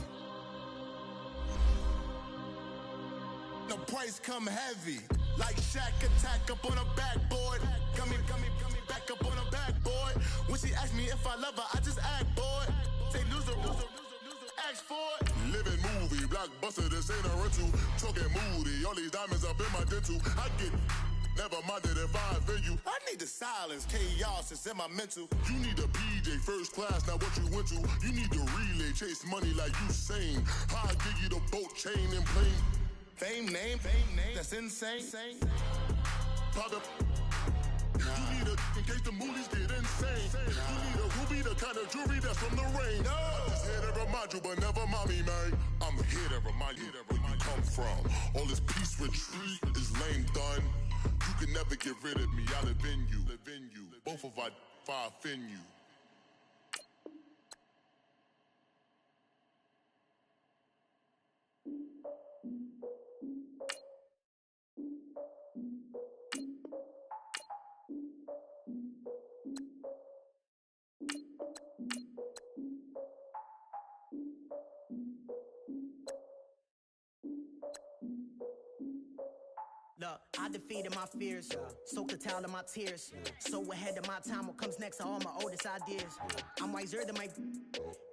The price come heavy. Like Shaq attack up on a backboard. Coming back up on a backboard. When she asked me if I love her, I just act bored. Say loser, ask for it. Living movie, blockbuster, this ain't a rental. Talking moody, all these diamonds up in my dental. I get never minded if I offend you. I need the silence, chaos is in my mental. You need a PJ, first class, not what you went to. You need the relay, chase money like you sane. How I give you the boat, chain, and plane. Fame name, that's insane. Pop up. You need a, in case the movies get insane. You need a ruby, the kind of jewelry that's from the rain. I'm just here to remind you, but never mommy, man. I'm here to remind you where you come from. All this peace retreat is lame done. You can never get rid of me, I live in you. Both of our offend you. Look, I defeated my fears, soaked the towel of my tears. So ahead of my time, what comes next are all my oldest ideas. I'm wiser than my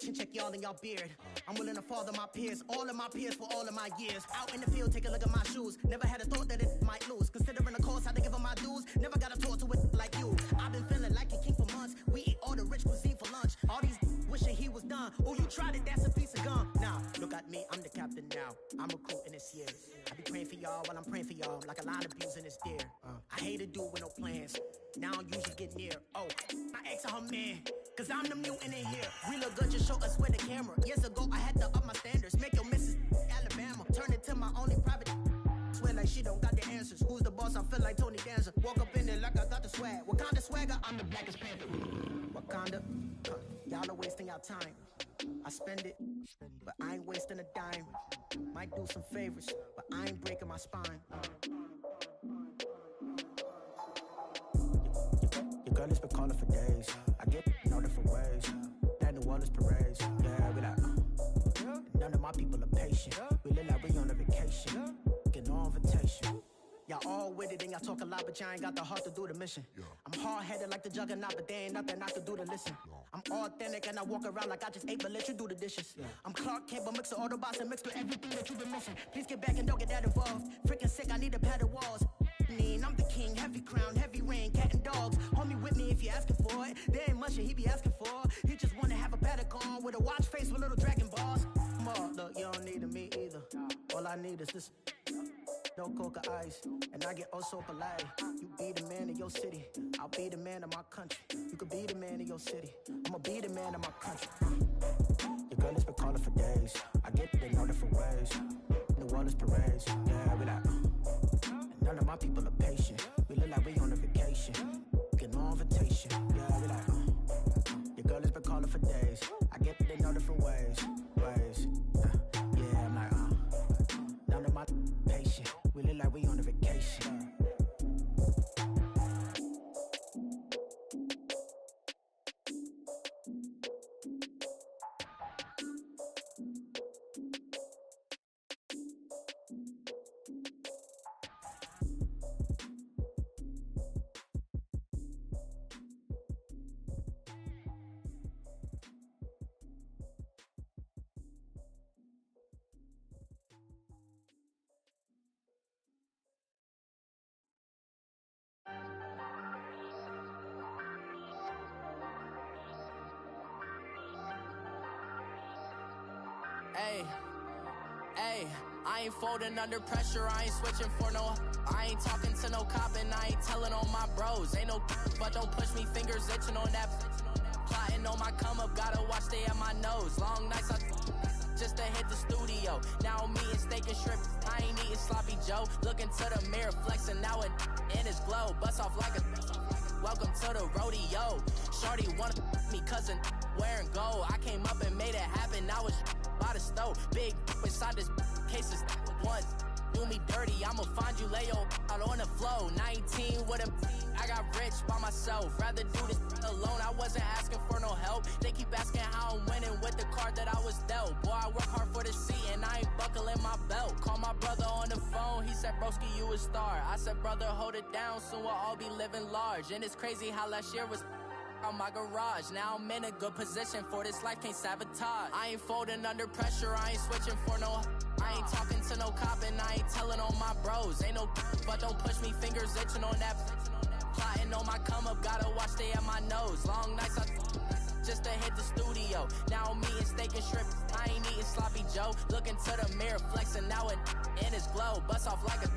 chin check y'all in y'all beard. I'm willing to father my peers, all of my peers for all of my years. Out in the field, take a look at my shoes. Never had a thought that it might lose. Considering the cost, I had to give them my dues. Never got a talk to it like you. I've been feeling like a king for months. We eat all the rich cuisine for lunch. All these wishing he was done. Oh, you tried it, that's a piece of gum. Now, look at me, I'm the captain now. I'm recruiting this year. I be praying for y'all while I'm praying for y'all. Like a lot of abusing this deer. I hate to do it with no plans. Now I usually get near. Oh, my ex and her man. Cause I'm the mutant in here. We look good, just show us where the camera. Years ago, I had to up my standards. Make your missus Alabama. Turn it to my only private. Swear like she don't got the answers. Who's the boss? I feel like Tony Danza. Walk up in there like I got the swag. Wakanda swagger, I'm the blackest panther. Wakanda, y'all are wasting your time. I spend it, but I ain't wasting a dime. Might do some favors, but I ain't breaking my spine. Your girl has been calling for days. I get in all different ways. That New Orleans parades. Yeah, we like, none of my people are patient. We look like we on a vacation. Get no invitation. Y'all all with it and y'all talk a lot, but y'all ain't got the heart to do the mission. I'm hard-headed like the juggernaut, but there ain't nothing I can do to listen. I'm authentic and I walk around like I just ate, but let you do the dishes. I'm Clark Kent, but mix the Autobots and mix with everything that you've been missing. Please get back and don't get that involved. Freaking sick, I need a pad of walls. I'm the king, heavy crown, heavy rain, cat and dogs. Homie with me if you asking for it. There ain't much that he be asking for. He just wanna have a paddock on with a watch face with little dragon balls. Look, you don't need me either. All I need is this. No coca ice, and I get oh so polite. You be the man of your city, I'll be the man of my country. You could be the man of your city, I'ma be the man of my country. Your girl has been calling for days. I get it in all different ways. New Orleans parades, yeah, we like. And none of my people are patient. We look like we on a vacation. Get no invitation, yeah, we like. Your girl has been calling for days. I get it in all different ways. Yeah, I'm like, none of my patient. We look like we on a vacation. Ayy, I ain't folding under pressure, I ain't switching for no. I ain't talking to no cop and I ain't telling on my bros. Ain't no but don't push me, fingers itching on that. Plotting on my come up, gotta watch stay at my nose. Long nights I just to hit the studio. Now I'm eating steak and shrimp, I ain't eating sloppy Joe. Looking to the mirror, flexing now it in his glow. Bust off like a welcome to the rodeo. Shorty wanna me cousin wearing gold. I came up and made it happen, now it's by the stove. Big inside this case is once do me dirty, I'ma find you lay your out on the floor. 19 with a I got rich by myself. Rather do this alone, I wasn't asking for no help. They keep asking how I'm winning with the card that I was dealt. Boy, I work hard for the seat and I ain't buckling my belt. Call my brother on the phone, he said, broski, you a star. I said, brother, hold it down, soon we'll all be living large. And it's crazy how last year was on my garage. Now I'm in a good position for this life, can't sabotage. I ain't folding under pressure, I ain't switching for no. I ain't talking to no cop and I ain't telling on my bros. Ain't no but don't push me, fingers itching on that. Plotting on my come up, gotta watch stay at my nose. Long nights I just to hit the studio. Now I'm eating steak and shrimp, I ain't eating sloppy Joe. Looking to the mirror, flexing now it in his glow. Bust off like a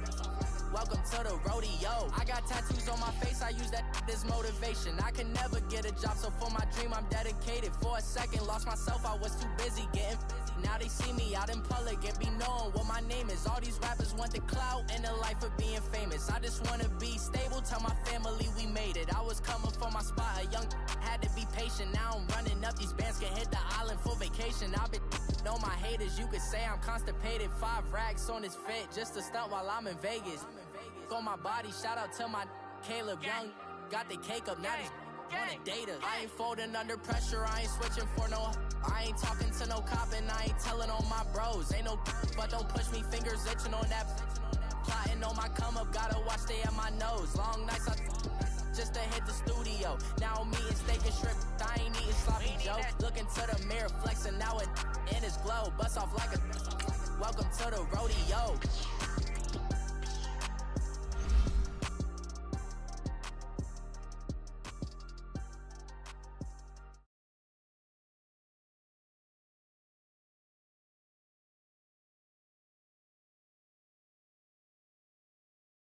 welcome to the rodeo. I got tattoos on my face, I use that as motivation. I can never get a job, so for my dream I'm dedicated. For a second, lost myself, I was too busy getting busy. Now they see me out in public and be knowing what my name is. All these rappers want the clout and the life of being famous. I just wanna be stable, tell my family we made it. I was coming for my spot, a young had to be patient. Now I'm running up, these bands can hit the island for vacation. I've been know my haters, you could say I'm constipated. 5 racks on his fit, just to stunt while I'm in Vegas. On my body, shout out to my Caleb Young. Got the cake up, now he's on a data. I ain't folding under pressure, I ain't switching for no. I ain't talking to no cop and I ain't telling on my bros. Ain't no but don't push me, fingers itching on that. Plotting on my come up, gotta watch stay at my nose. Long nights I just to hit the studio. Now I'm eating steak and shrimp, I ain't eating sloppy Joe. Looking to the mirror, flexing now it in his glow. Bust off like a welcome to the rodeo.